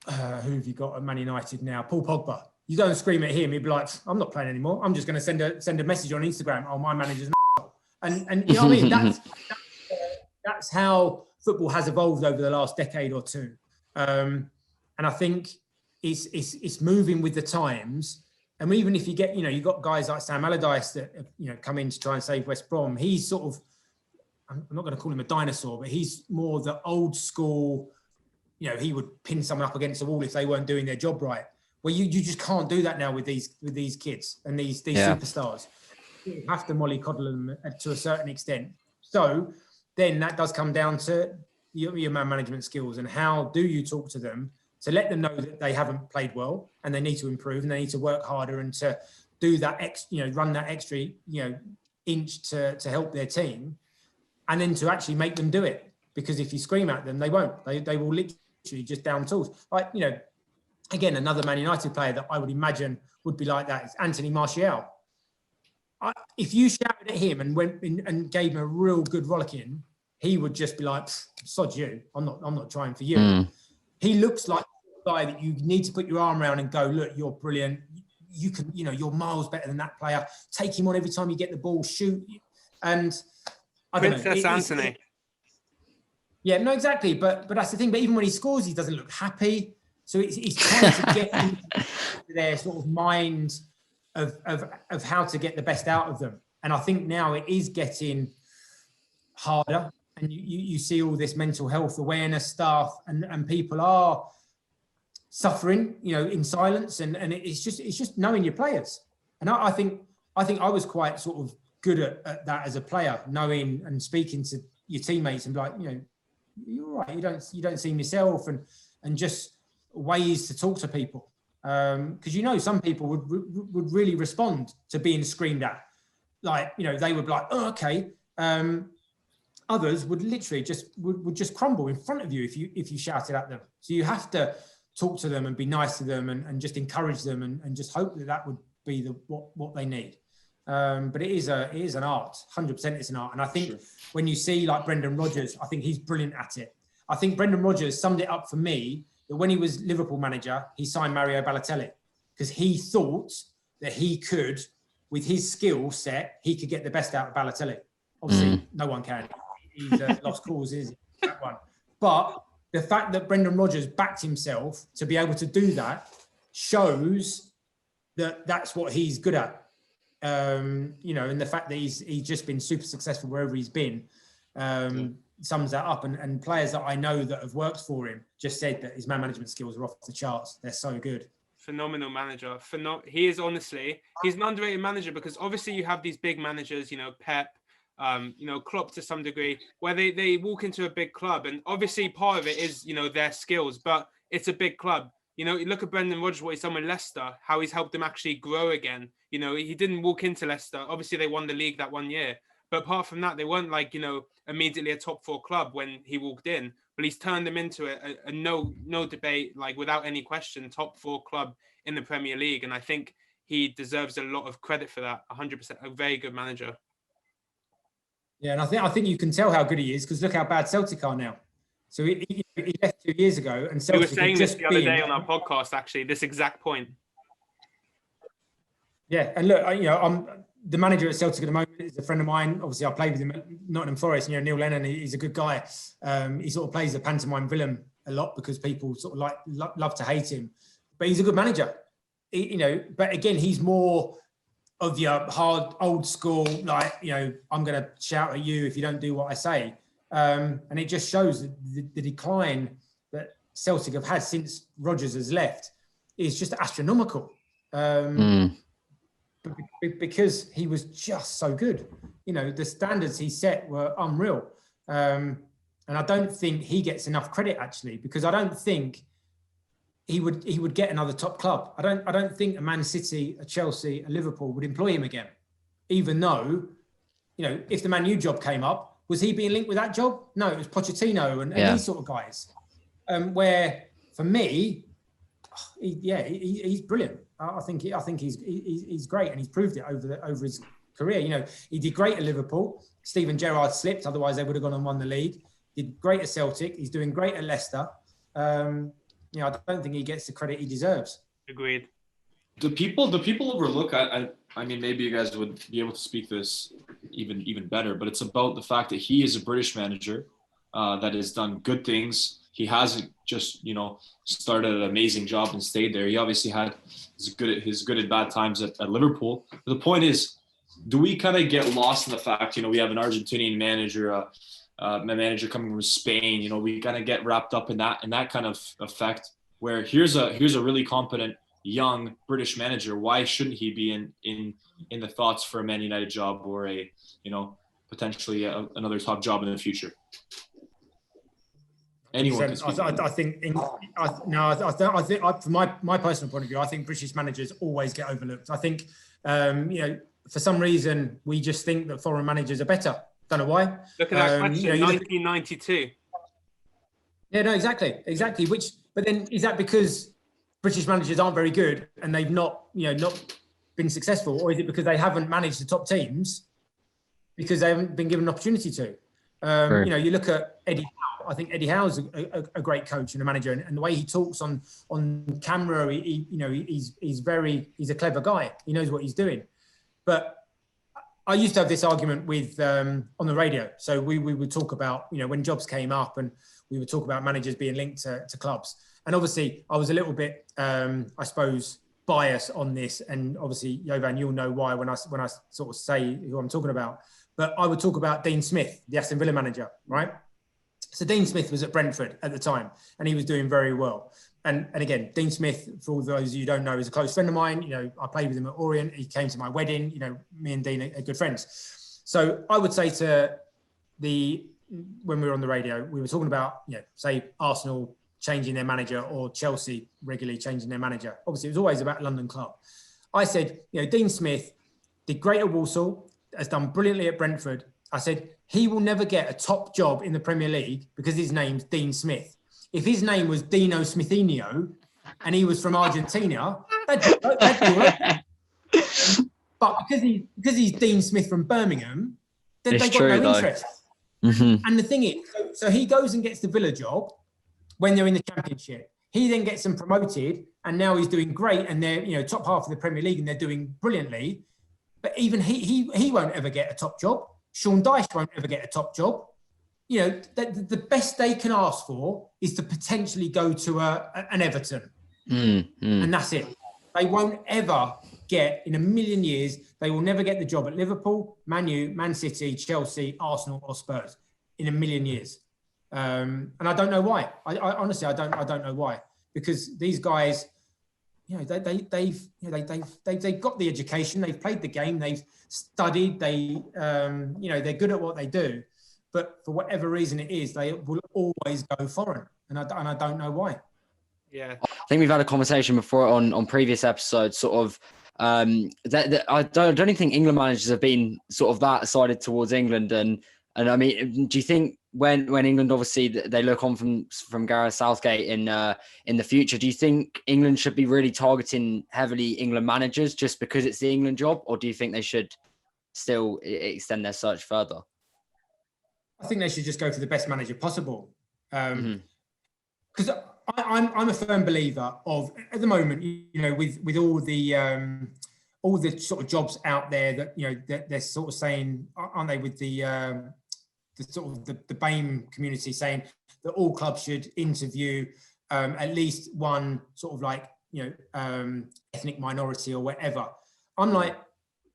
who have you got at Man United now? Paul Pogba. You go and scream at him, he'd be like, "I'm not playing anymore. I'm just going to send a message on Instagram. Oh, my manager's and you know what I mean? That's how football has evolved over the last decade or two. And I think it's moving with the times. And even if you get, you've got guys like Sam Allardyce that come in to try and save West Brom. He's sort of, I'm not going to call him a dinosaur, but he's more the old school. He would pin someone up against the wall if they weren't doing their job right. Well, you just can't do that now with these kids and these superstars. You have to mollycoddle them to a certain extent. So then that does come down to your man management skills, and how do you talk to them to let them know that they haven't played well and they need to improve and they need to work harder, and to do that run that extra inch to help their team, and then to actually make them do it. Because if you scream at them, they won't. They will literally just down tools. Like, again, another Man United player that I would imagine would be like that is Anthony Martial. if you shouted at him and went in and gave him a real good rollicking, he would just be like, sod you, I'm not trying for you. He looks like a guy that you need to put your arm around and go, look, you're brilliant. You can, you're miles better than that player. Take him on every time you get the ball, shoot. And I don't know. Princess Anthony. Yeah, no, exactly. But that's the thing. But even when he scores, he doesn't look happy. So he's trying to get into their sort of mind of how to get the best out of them. And I think now it is getting harder. And you see all this mental health awareness stuff, and people are suffering, in silence, and it's just knowing your players. And I think I was quite sort of good at that as a player, knowing and speaking to your teammates and be like, you're all right, you don't see yourself, and just ways to talk to people, because some people would really respond to being screamed at, like they would be like, oh, okay. Others would literally would just crumble in front of you if you shouted at them. So you have to talk to them and be nice to them and just encourage them and just hope that would be what they need. But it is an art, 100% it's an art. And I think when you see like Brendan Rodgers, I think he's brilliant at it. I think Brendan Rodgers summed it up for me that when he was Liverpool manager, he signed Mario Balotelli because he thought that he could, with his skill set, he could get the best out of Balotelli. Obviously, no one can. He's a lost cause, is that one. But the fact that Brendan Rodgers backed himself to be able to do that shows that that's what he's good at. And the fact that he's just been super successful wherever he's been sums that up. And players that I know that have worked for him just said that his man management skills are off the charts. They're so good. Phenomenal manager. He is honestly, he's an underrated manager because obviously you have these big managers, Pep, Klopp to some degree, where they walk into a big club, and obviously part of it is, their skills, but it's a big club. You look at Brendan Rodgers, what he's done with Leicester, how he's helped them actually grow again. He didn't walk into Leicester. Obviously, they won the league that one year. But apart from that, they weren't like, immediately a top 4 club when he walked in. But he's turned them into a no debate, like without any question, top 4 club in the Premier League. And I think he deserves a lot of credit for that. 100%, a very good manager. Yeah, and I think you can tell how good he is because look how bad Celtic are now. So he left 2 years ago, and Celtic we were saying this the other day on our podcast, actually, this exact point. Yeah, and look, I'm the manager at Celtic at the moment is a friend of mine. Obviously, I played with him at Nottingham Forest. Neil Lennon, he's a good guy. He sort of plays the pantomime villain a lot because people sort of love to hate him, but he's a good manager. But again, he's more of your hard old school, I'm going to shout at you if you don't do what I say. And it just shows the decline that Celtic have had since Rodgers has left is just astronomical. Because he was just so good. The standards he set were unreal. And I don't think he gets enough credit, actually, because I don't think he would get another top club. I don't think a Man City, a Chelsea, a Liverpool would employ him again, even though, if the Man U job came up, was he being linked with that job? No, it was Pochettino and these sort of guys. Where for me, he's brilliant. I think he's great, and he's proved it over his career. He did great at Liverpool. Steven Gerrard slipped, otherwise they would have gone and won the league. Did great at Celtic. He's doing great at Leicester. I don't think he gets the credit he deserves. Agreed. Do people overlook? I mean, maybe you guys would be able to speak this even better, but it's about the fact that he is a British manager that has done good things. He hasn't just started an amazing job and stayed there. He obviously had his good and bad times at Liverpool. But the point is, do we kind of get lost in the fact we have an Argentinian manager, a manager coming from Spain? We kind of get wrapped up in that kind of effect. Where here's a really competent young British manager. Why shouldn't he be in the thoughts for a Man United job or a potentially another top job in the future? Anyone. I think from my personal point of view, I think British managers always get overlooked. I think for some reason we just think that foreign managers are better. Don't know why. Look at that question, 1992. Yeah, no, exactly. But then is that because British managers aren't very good and they've not been successful, or is it because they haven't managed the top teams because they haven't been given an opportunity to? You know, you look at Eddie Howe. I think Eddie Howe's a great coach and a manager, and the way he talks on camera, he's a clever guy. He knows what he's doing. But I used to have this argument with on the radio. So we would talk about, you know, when jobs came up, and we would talk about managers being linked to clubs. And obviously, I was a little bit, I suppose, biased on this. And obviously, Jovan, you'll know why when I sort of say who I'm talking about. But I would talk about Dean Smith, the Aston Villa manager, right? So Dean Smith was at Brentford at the time, and he was doing very well. And again, Dean Smith, for all those of you who don't know, is a close friend of mine. You know, I played with him at Orient. He came to my wedding. You know, me and Dean are good friends. So I would say when we were on the radio, we were talking about, you know, say Arsenal changing their manager or Chelsea regularly changing their manager. Obviously, it was always about London club. I said, you know, Dean Smith did great at Walsall, has done brilliantly at Brentford. I said, he will never get a top job in the Premier League because his name's Dean Smith. If his name was Dino Smithinho and he was from Argentina, that'd do it. But because he's Dean Smith from Birmingham, then they've got no interest. Mm-hmm. And the thing is, so he goes and gets the Villa job when they're in the Championship. He then gets them promoted, and now he's doing great, and they're, you know, top half of the Premier League, and they're doing brilliantly. But even he won't ever get a top job. Sean Dyche won't ever get a top job. You know, the best they can ask for is to potentially go to an Everton. And that's it. They won't ever get, in a million years, they will never get the job at Liverpool, Man U, Man City, Chelsea, Arsenal or Spurs in a million years. And I don't know why. I honestly, I don't know why. Because these guys, you know, they've got the education, they've played the game, they've studied, you know, they're good at what they do. But for whatever reason it is, they will always go foreign, and I don't know why. Yeah, I think we've had a conversation before on previous episodes, sort of. That I don't even think England managers have been sort of that sided towards England, and I mean, do you think when England obviously they look on from Gareth Southgate in the future, do you think England should be really targeting heavily England managers just because it's the England job, or do you think they should still extend their search further? I think they should just go for the best manager possible. Because I'm a firm believer of, at the moment, you know, with all the sort of jobs out there that, you know, they're sort of saying, aren't they, with the sort of the BAME community saying that all clubs should interview at least one sort of like, you know, ethnic minority or whatever. I'm like,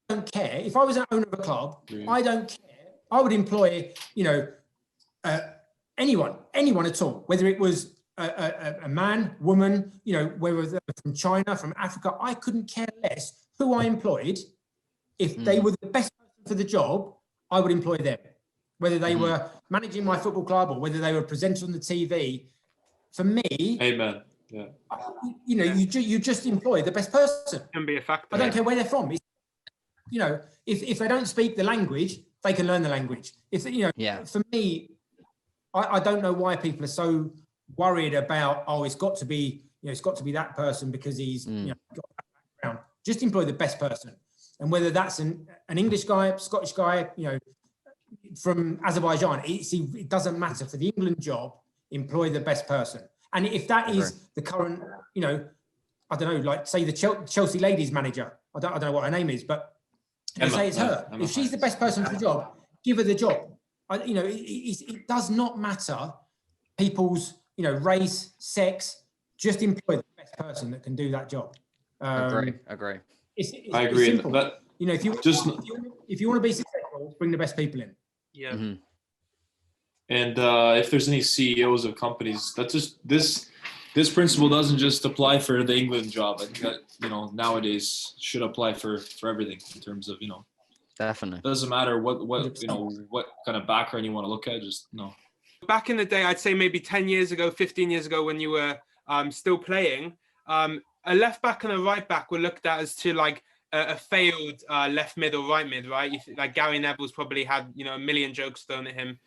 I don't care. If I was an owner of a club, I don't care. I would employ, you know, anyone at all, whether it was a man, woman, you know, whether they're from China, from Africa. I couldn't care less who I employed. If they were the best person for the job, I would employ them. Whether they were managing my football club or whether they were presented on the TV. For me, amen. Yeah. You know, you just employ the best person. Can be a factor. I don't care where they're from. You know, if they don't speak the language, they can learn the language. If, you know, for me, I don't know why people are so worried about, it's got to be that person because he's you know, got that background. Just employ the best person, and whether that's an English guy, Scottish guy, you know, from Azerbaijan, it doesn't matter. For the England job, employ the best person. And if that is the current, you know, I don't know, like say the Chelsea ladies manager, I don't know what her name is, but say it's her. If she's the best person for the job, give her the job. You know, it does not matter people's, you know, race, sex. Just employ the best person that can do that job. Agree. I agree. Simple. But you know, if you want to be successful, bring the best people in. Yeah. Mm-hmm. And if there's any CEOs of companies, that's just this principle doesn't just apply for the England job. I think that, you know, nowadays should apply for everything in terms of, you know, definitely. It doesn't matter what you know, what kind of background you want to look at. Just Back in the day, I'd say maybe 10 years ago, 15 years ago, when you were still playing, a left back and a right back were looked at as to like a failed left mid or right mid, right? Like Gary Neville's probably had, you know, a million jokes thrown at him,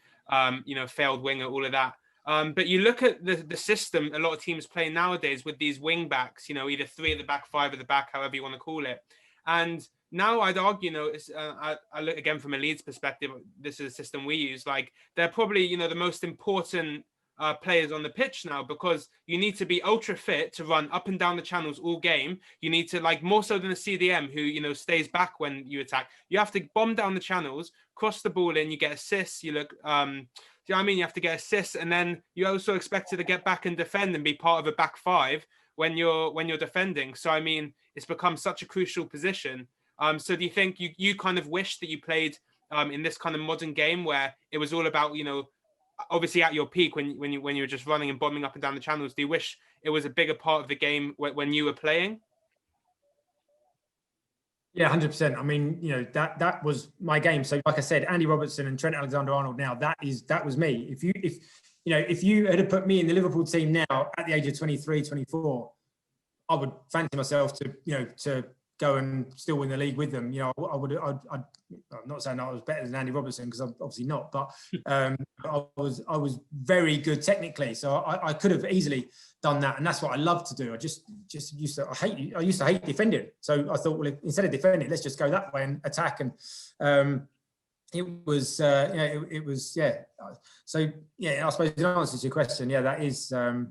you know, failed winger, all of that. But you look at the system a lot of teams play nowadays with these wing backs, you know, either 3 at the back, 5 at the back, however you want to call it. And now I'd argue, I look again from a Leeds perspective, this is a system we use, like they're probably, the most important players on the pitch now, because you need to be ultra fit to run up and down the channels all game. You need to, like, more so than a CDM who, stays back when you attack. You have to bomb down the channels, cross the ball in, you get assists, you look, do you know what I mean? You have to get assists, and then you also expected to get back and defend and be part of a back five when you're defending. So, I mean, it's become such a crucial position. So do you think you kind of wish that you played in this kind of modern game where it was all about, obviously at your peak when you were just running and bombing up and down the channels? Do you wish it was a bigger part of the game when you were playing? Yeah, 100%. I mean, that was my game. So like I said, Andy Robertson and Trent Alexander-Arnold, now that was me. If you had put me in the Liverpool team now at the age of 23, 24, I would fancy myself to go and still win the league with them. I'm not saying I was better than Andy Robertson, because I'm obviously not, but I was very good technically, so I could have easily done that, and that's what I love to do. I just used to hate defending, so I thought, well, instead of defending, let's just go that way and attack. And it was So yeah, I suppose in answer to your question, yeah, that is sort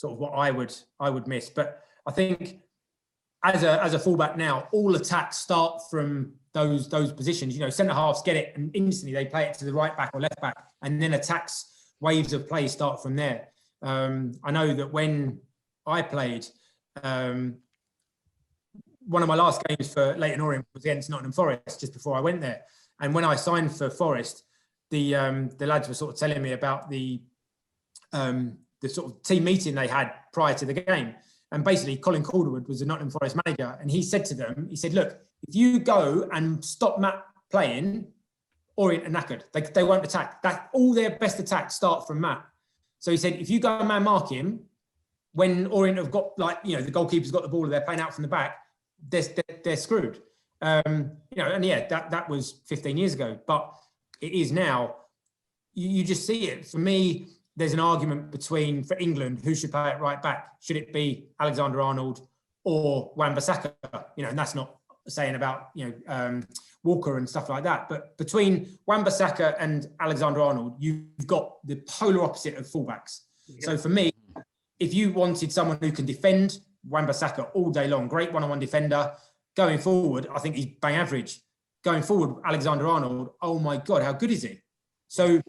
of what I would miss. But I think as a fullback now, all attacks start from those positions. Centre halves get it and instantly they play it to the right back or left back, and then attacks, waves of play start from there. I know that when I played, one of my last games for Leyton Orient was against Nottingham Forest just before I went there. And when I signed for Forest, the lads were sort of telling me about the sort of team meeting they had prior to the game. And basically, Colin Calderwood was the Nottingham Forest manager, and he said to them, look, if you go and stop Matt playing, Orient are knackered. They won't attack. That all their best attacks start from Matt. So he said, if you go and man mark him, when Orient have got, the goalkeeper's got the ball and they're playing out from the back, they're screwed. And yeah, that was 15 years ago, but it is now. You just see it. For me, there's an argument for England, who should play at right back. Should it be Alexander-Arnold or Wan-Bissaka? And that's not saying about, Walker and stuff like that. But between Wan-Bissaka and Alexander-Arnold, you've got the polar opposite of fullbacks. Yeah. So for me, if you wanted someone who can defend, Wan-Bissaka all day long, great one-on-one defender. Going forward, I think he's bang average. Going forward, Alexander-Arnold, oh my God, how good is he? So,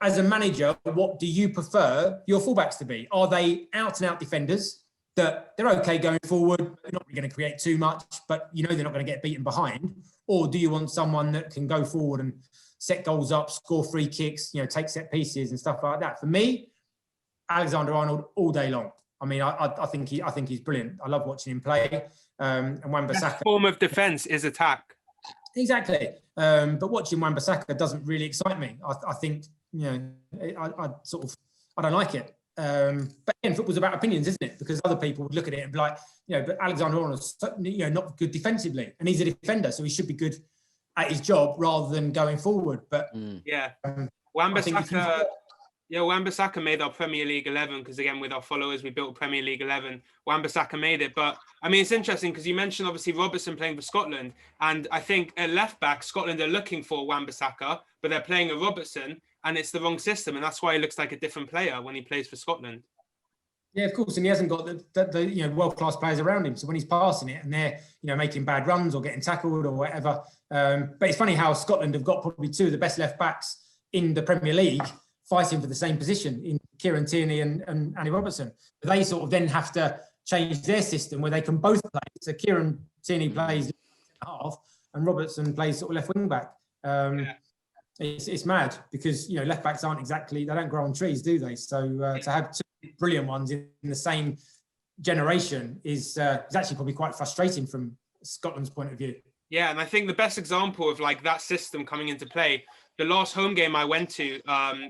as a manager, what do you prefer your fullbacks to be? Are they out-and-out defenders that they're okay going forward, they're not really going to create too much, but they're not going to get beaten behind? Or do you want someone that can go forward and set goals up, score free kicks, take set pieces and stuff like that? For me, Alexander-Arnold all day long. I mean, I think he's brilliant. I love watching him play. And Wan-Bissaka. That form of defence is attack. Exactly. But watching Wan-Bissaka doesn't really excite me. I think, I don't like it. But again, football's about opinions, isn't it? Because other people would look at it and be like, but Alexander-Arnold's, not good defensively, and he's a defender, so he should be good at his job rather than going forward. But Wan-Bissaka made our Premier League 11 because, again, with our followers, we built Premier League 11. Wan-Bissaka made it. But, I mean, it's interesting because you mentioned, obviously, Robertson playing for Scotland. And I think at left-back, Scotland are looking for Wan-Bissaka, but they're playing a Robertson, and it's the wrong system. And that's why he looks like a different player when he plays for Scotland. Yeah, of course. And he hasn't got the world-class players around him. So when he's passing it and they're, making bad runs or getting tackled or whatever. But it's funny how Scotland have got probably two of the best left-backs in the Premier League, fighting for the same position in Kieran Tierney and Andy Robertson. They sort of then have to change their system where they can both play. So Kieran Tierney plays half and Robertson plays sort of left wing back. It's mad because, left backs aren't exactly, they don't grow on trees, do they? So to have two brilliant ones in the same generation is actually probably quite frustrating from Scotland's point of view. Yeah, and I think the best example of that system coming into play, the last home game I went to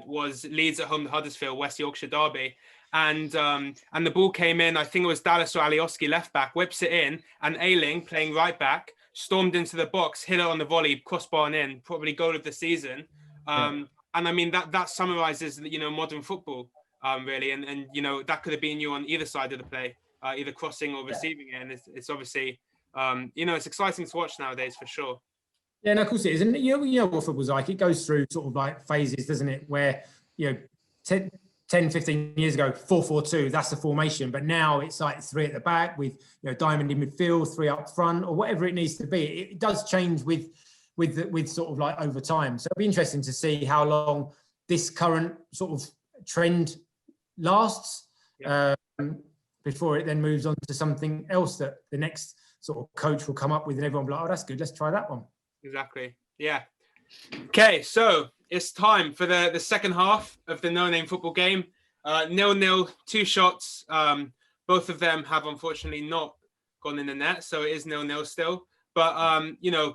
was Leeds at home to Huddersfield, West Yorkshire derby. And the ball came in, I think it was Dallas or Alioski left back, whips it in, and Ayling playing right back, stormed into the box, hit it on the volley, crossbar and in, probably goal of the season. And I mean, that summarizes, modern football, really. And that could have been you on either side of the play, either crossing or receiving it. And it's obviously It's exciting to watch nowadays for sure. Yeah, no, of course it is. And you know what football's like. It goes through sort of like phases, doesn't it? Where, 10, 15 years ago, 4-4-2, that's the formation. But now it's like 3 at the back with, diamond in midfield, 3 up front, or whatever it needs to be. It does change with sort of like over time. So it'll be interesting to see how long this current sort of trend lasts before it then moves on to something else that the next sort of coach will come up with, and everyone will be like, oh, that's good, let's try that one. Exactly. Yeah. Okay, so it's time for the second half of the No Name Football game. 0-0, 2 shots. Both of them have unfortunately not gone in the net, so it is 0-0 still. But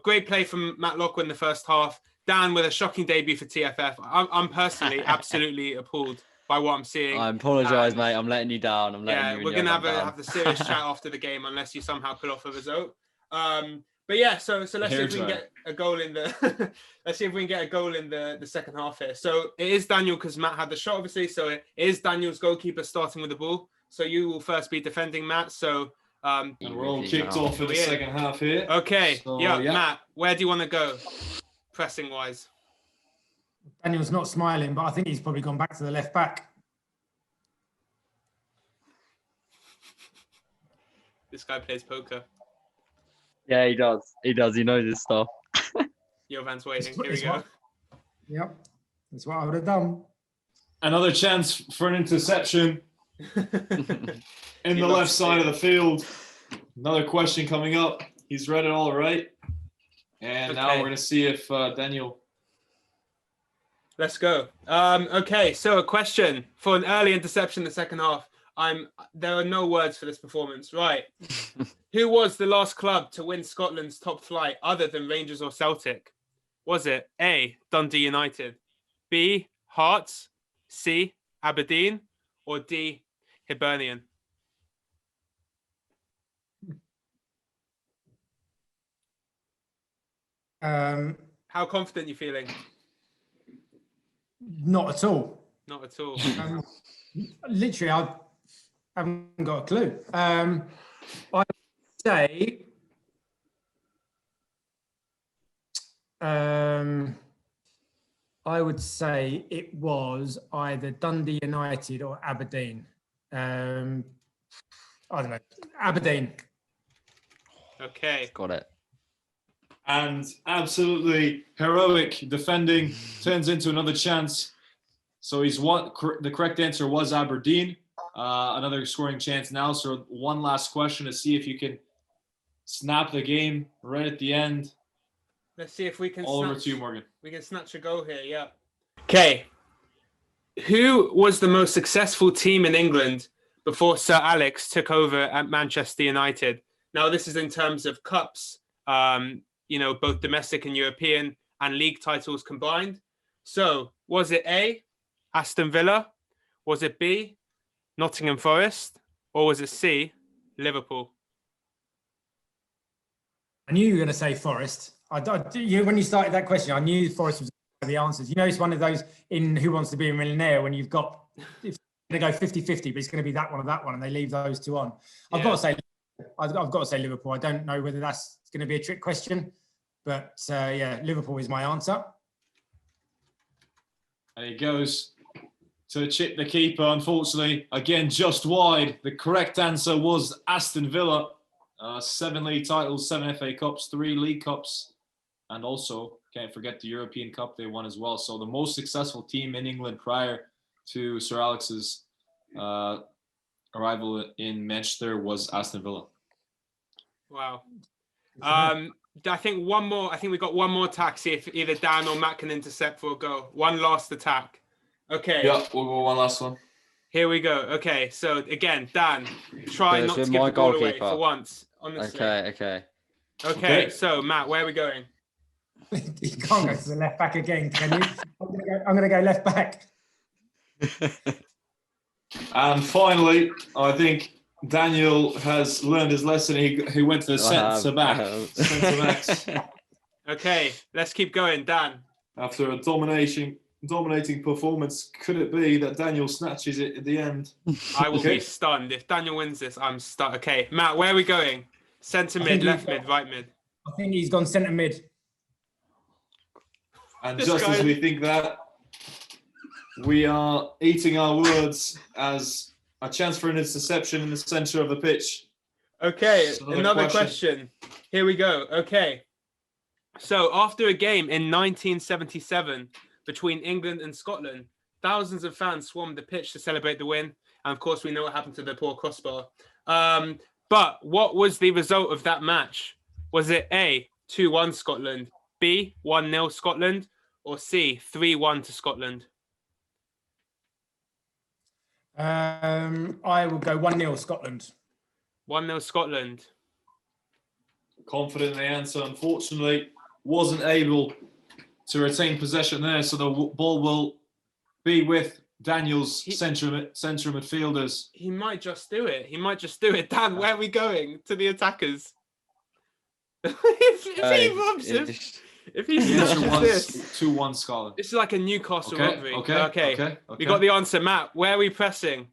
great play from Matt Lockwood in the first half. Dan with a shocking debut for TFF. I'm personally absolutely appalled by what I'm seeing. I apologise, mate. I'm letting you down. We're gonna have the serious chat after the game unless you somehow pull off a result. But yeah, so let's see if we can get a goal in the let's see if we can get a goal in the second half here. So it is Daniel because Matt had the shot, obviously. So it is Daniel's goalkeeper starting with the ball. So you will first be defending, Matt. So and we're all kicked off for the second half here. Okay, so, yeah, Matt, where do you want to go, pressing wise? Daniel's not smiling, but I think he's probably gone back to the left back. This guy plays poker. Yeah, he does. He knows his stuff. Jovan's waiting. Here we go. Yep. That's what I would have done. Another chance for an interception in the left side of the field. Another question coming up. He's read it all right. And now we're going to see if Daniel... Let's go. Okay, so a question for an early interception in the second half. There are no words for this performance. Right. Who was the last club to win Scotland's top flight other than Rangers or Celtic? Was it A, Dundee United, B, Hearts, C, Aberdeen, or D, Hibernian? How confident are you feeling? Not at all. Not at all. Literally, I haven't got a clue. I would say it was either Dundee United or Aberdeen. I don't know. Aberdeen. Okay. Got it. And absolutely heroic defending turns into another chance. So the correct answer was Aberdeen. Another scoring chance now. So one last question to see if you can snap the game right at the end. Let's see if we can. All over to you, Morgan. We can snatch a goal here. Yeah. Okay. Who was the most successful team in England before Sir Alex took over at Manchester United? Now, this is in terms of cups. Both domestic and European and league titles combined. So was it A, Aston Villa? Was it B, Nottingham Forest? Or was it C, Liverpool? I knew you were going to say Forest. When you started that question, I knew Forest was the answers. It's one of those in Who Wants to Be a Millionaire when you've got, if they go 50-50, but it's going to be that one or that one, and they leave those two on. I've got to say Liverpool. I don't know whether that's going to be a trick question, but Liverpool is my answer. And he goes to chip the keeper, unfortunately. Again, just wide. The correct answer was Aston Villa. 7 league titles, 7 FA Cups, 3 League Cups, and also, can't forget the European Cup they won as well. So the most successful team in England prior to Sir Alex's arrival in Manchester was Aston Villa. Wow. I think we got one more attack. See if either Dan or Matt can intercept for a goal. One last attack. Okay. Yeah, we'll go one last one. Here we go. Okay, so again, Dan, try not to give the ball away for once. Honestly. Okay. So Matt, where are we going? You can't go to the left back again, can you? I'm going to go left back. And finally, I think Daniel has learned his lesson. He went to the centre backs. Okay, let's keep going, Dan. After a dominating performance, could it be that Daniel snatches it at the end? I will be stunned. If Daniel wins this, I'm stunned. Okay, Matt, where are we going? Centre I mid, think left mid, right mid. I think he's gone centre mid. And This just guy- as we think that, we are eating our words as a chance for an interception in the centre of the pitch. Okay, Another another question. question. Here we go. Okay. So after a game in 1977 between England and Scotland, thousands of fans swarmed the pitch to celebrate the win. And of course, we know what happened to the poor crossbar. But what was the result of that match? Was it A, 2-1 Scotland, B, 1-0 Scotland, or C, 3-1 to Scotland? I will go 1-0 Scotland. 1-0 Scotland. Confident in the answer, unfortunately, wasn't able to retain possession there. So the ball will be with Daniel's centre midfielders. He might just do it. He might just do it. Dan, where are we going? To the attackers. if he robs him, if he The answer snatches was this, 2-1 Scotland. this is like a Newcastle robbery. Okay. We got the answer, Matt. Where are we pressing?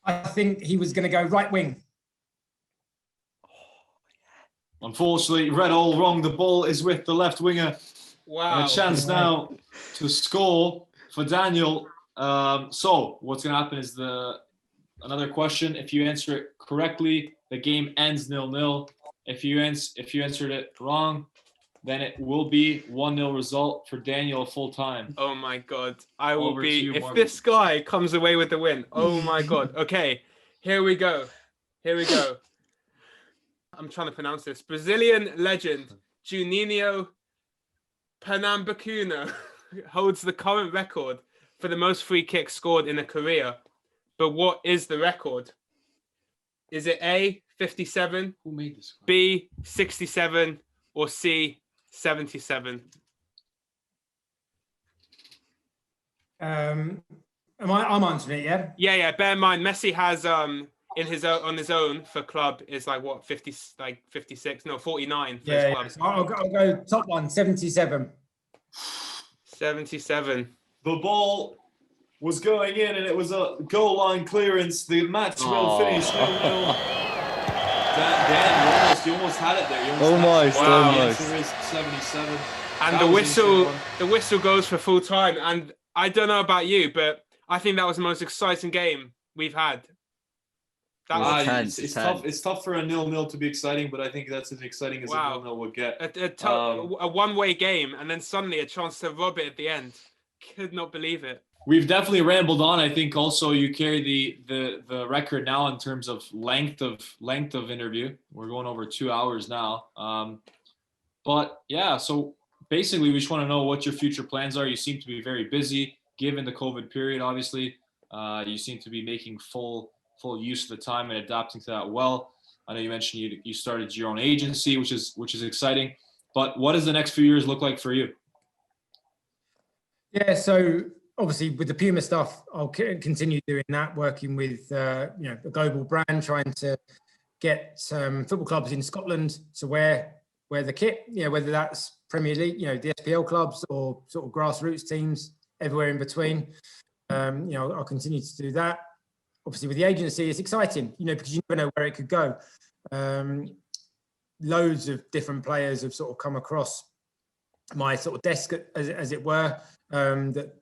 I think he was going to go right wing. Unfortunately, read all wrong. The ball is with the left winger. Wow. And a chance now to score for Daniel. So what's going to happen is another question. If you answer it correctly, the game ends 0-0. If you answered it wrong, then it will be 1-0 result for Daniel full time. Oh my God. I will Over to be, you, if Margaret. this guy comes away with the win. Oh my God. Okay. Here we go. I'm trying to pronounce this. Brazilian legend Juninho Pernambucano holds the current record for the most free kicks scored in a career. But what is the record? Is it A, 57, Who made this? B, 67, or C, 77? I'm answering it, yeah? Yeah. Bear in mind, Messi has on his own for club is like what 56, no 49 for his Yeah. club. So I'll go top one, 77. 77. The ball was going in, and it was a goal line clearance. The match will finish 0-0. Dan, you almost had it there. Almost. The answer is 77. And That the was an interesting whistle goes for full time. And I don't know about you, but I think that was the most exciting game we've had. That was tense, it's tense. tough. It's tough for a 0-0 to be exciting, but I think that's as exciting as Wow. a 0-0 would get. a one-way game, and then suddenly a chance to rob it at the end. Could not believe it. We've definitely rambled on. I think also you carry the record now in terms of length of interview. We're going over 2 hours now. But yeah, so basically we just want to know what your future plans are. You seem to be very busy given the COVID period. Obviously, you seem to be making full use of the time and adapting to that well. I know you mentioned you started your own agency, which is exciting. But what does the next few years look like for you? Yeah, so obviously with the Puma stuff, I'll continue doing that, working with a global brand, trying to get football clubs in Scotland to wear the kit. Whether that's Premier League, the SPL clubs, or sort of grassroots teams everywhere in between. I'll continue to do that. Obviously, with the agency, it's exciting, because you never know where it could go. Loads of different players have sort of come across my sort of desk, as it were, that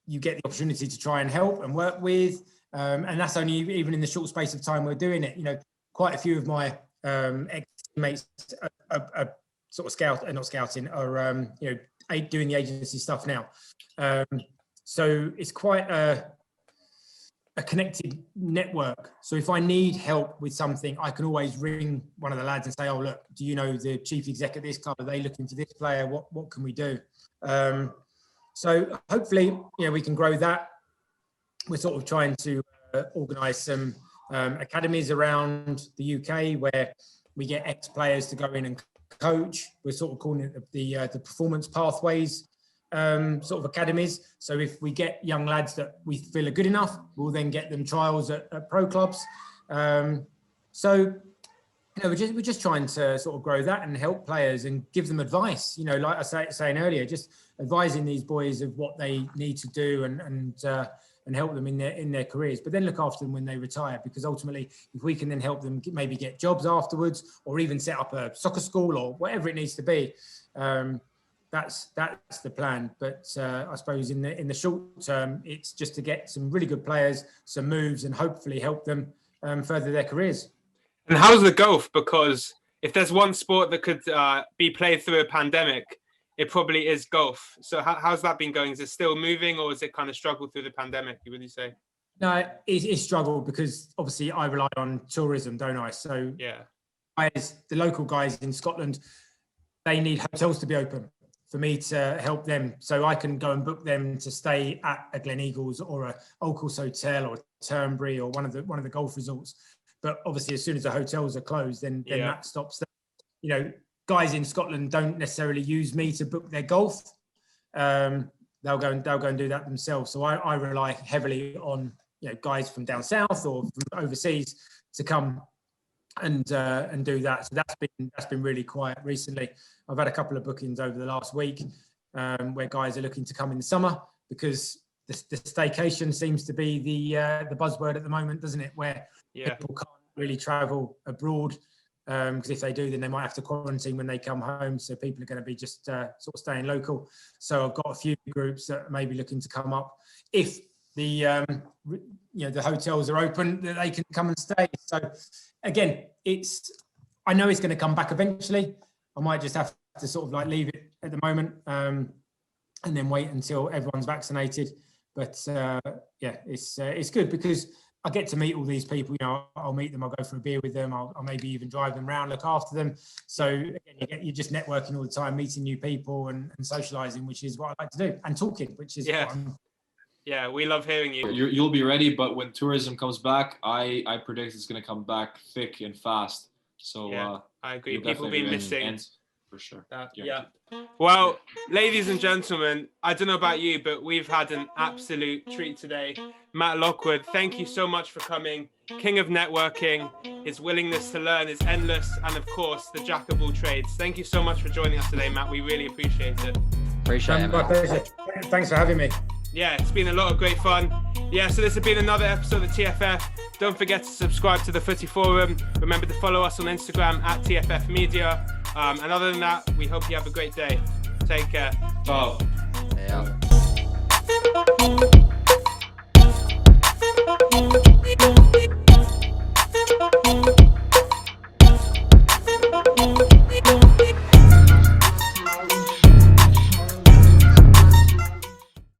you get the opportunity to try and help and work with. And that's only even in the short space of time we're doing it. Quite a few of my ex-teammates are sort of not scouting, are doing the agency stuff now. So it's quite a connected network. So if I need help with something, I can always ring one of the lads and say, "Oh, look, do you know the chief exec at this club? Are they looking for this player? What can we do?" So hopefully, we can grow that. We're sort of trying to organise some academies around the UK where we get ex-players to go in and coach. We're sort of calling it the performance pathways sort of academies. So if we get young lads that we feel are good enough, we'll then get them trials at pro clubs. So we're just trying to sort of grow that and help players and give them advice. Like I was saying earlier, just advising these boys of what they need to do and and help them in their careers, but then look after them when they retire, because ultimately, if we can then help them maybe get jobs afterwards, or even set up a soccer school or whatever it needs to be, that's the plan. But I suppose in the short term, it's just to get some really good players, some moves, and hopefully help them further their careers. And how's the golf? Because if there's one sport that could be played through a pandemic, it probably is golf. So how's that been going? Is it still moving, or is it kind of struggled through the pandemic, would you say? No, it's struggled because obviously I rely on tourism, don't I? So yeah, the local guys in Scotland, they need hotels to be open for me to help them. So I can go and book them to stay at a Gleneagles or a Old Course Hotel or Turnberry or one of the golf resorts. But obviously, as soon as the hotels are closed, then that stops them. Guys in Scotland don't necessarily use me to book their golf. They'll go and do that themselves. So I rely heavily on guys from down south or from overseas to come and do that. So that's been really quiet recently. I've had a couple of bookings over the last week where guys are looking to come in the summer, because the staycation seems to be the buzzword at the moment, doesn't it? Where people can't really travel abroad. Because if they do, then they might have to quarantine when they come home. So people are going to be just sort of staying local. So I've got a few groups that may be looking to come up if the the hotels are open, that they can come and stay. So again, I know it's going to come back eventually. I might just have to sort of like leave it at the moment and then wait until everyone's vaccinated. But it's good because I get to meet all these people. I'll meet them. I'll go for a beer with them. I'll maybe even drive them around, look after them. So again, you're just networking all the time, meeting new people and socialising, which is what I like to do, and talking, which is what I'm... Yeah, we love hearing you. You'll be ready, but when tourism comes back, I predict it's going to come back thick and fast. So I agree. People have been missing. For sure. Well, ladies and gentlemen, I don't know about you, but we've had an absolute treat today. Matt Lockwood, thank you so much for coming. King of networking, his willingness to learn is endless, and of course, the jack of all trades. Thank you so much for joining us today, Matt. We really appreciate it. Appreciate it, My pleasure. Thanks for having me. Yeah, it's been a lot of great fun. Yeah, so this has been another episode of TFF. Don't forget to subscribe to the Footy Forum. Remember to follow us on Instagram at TFF Media. And other than that, we hope you have a great day. Take care. Ciao. Yeah.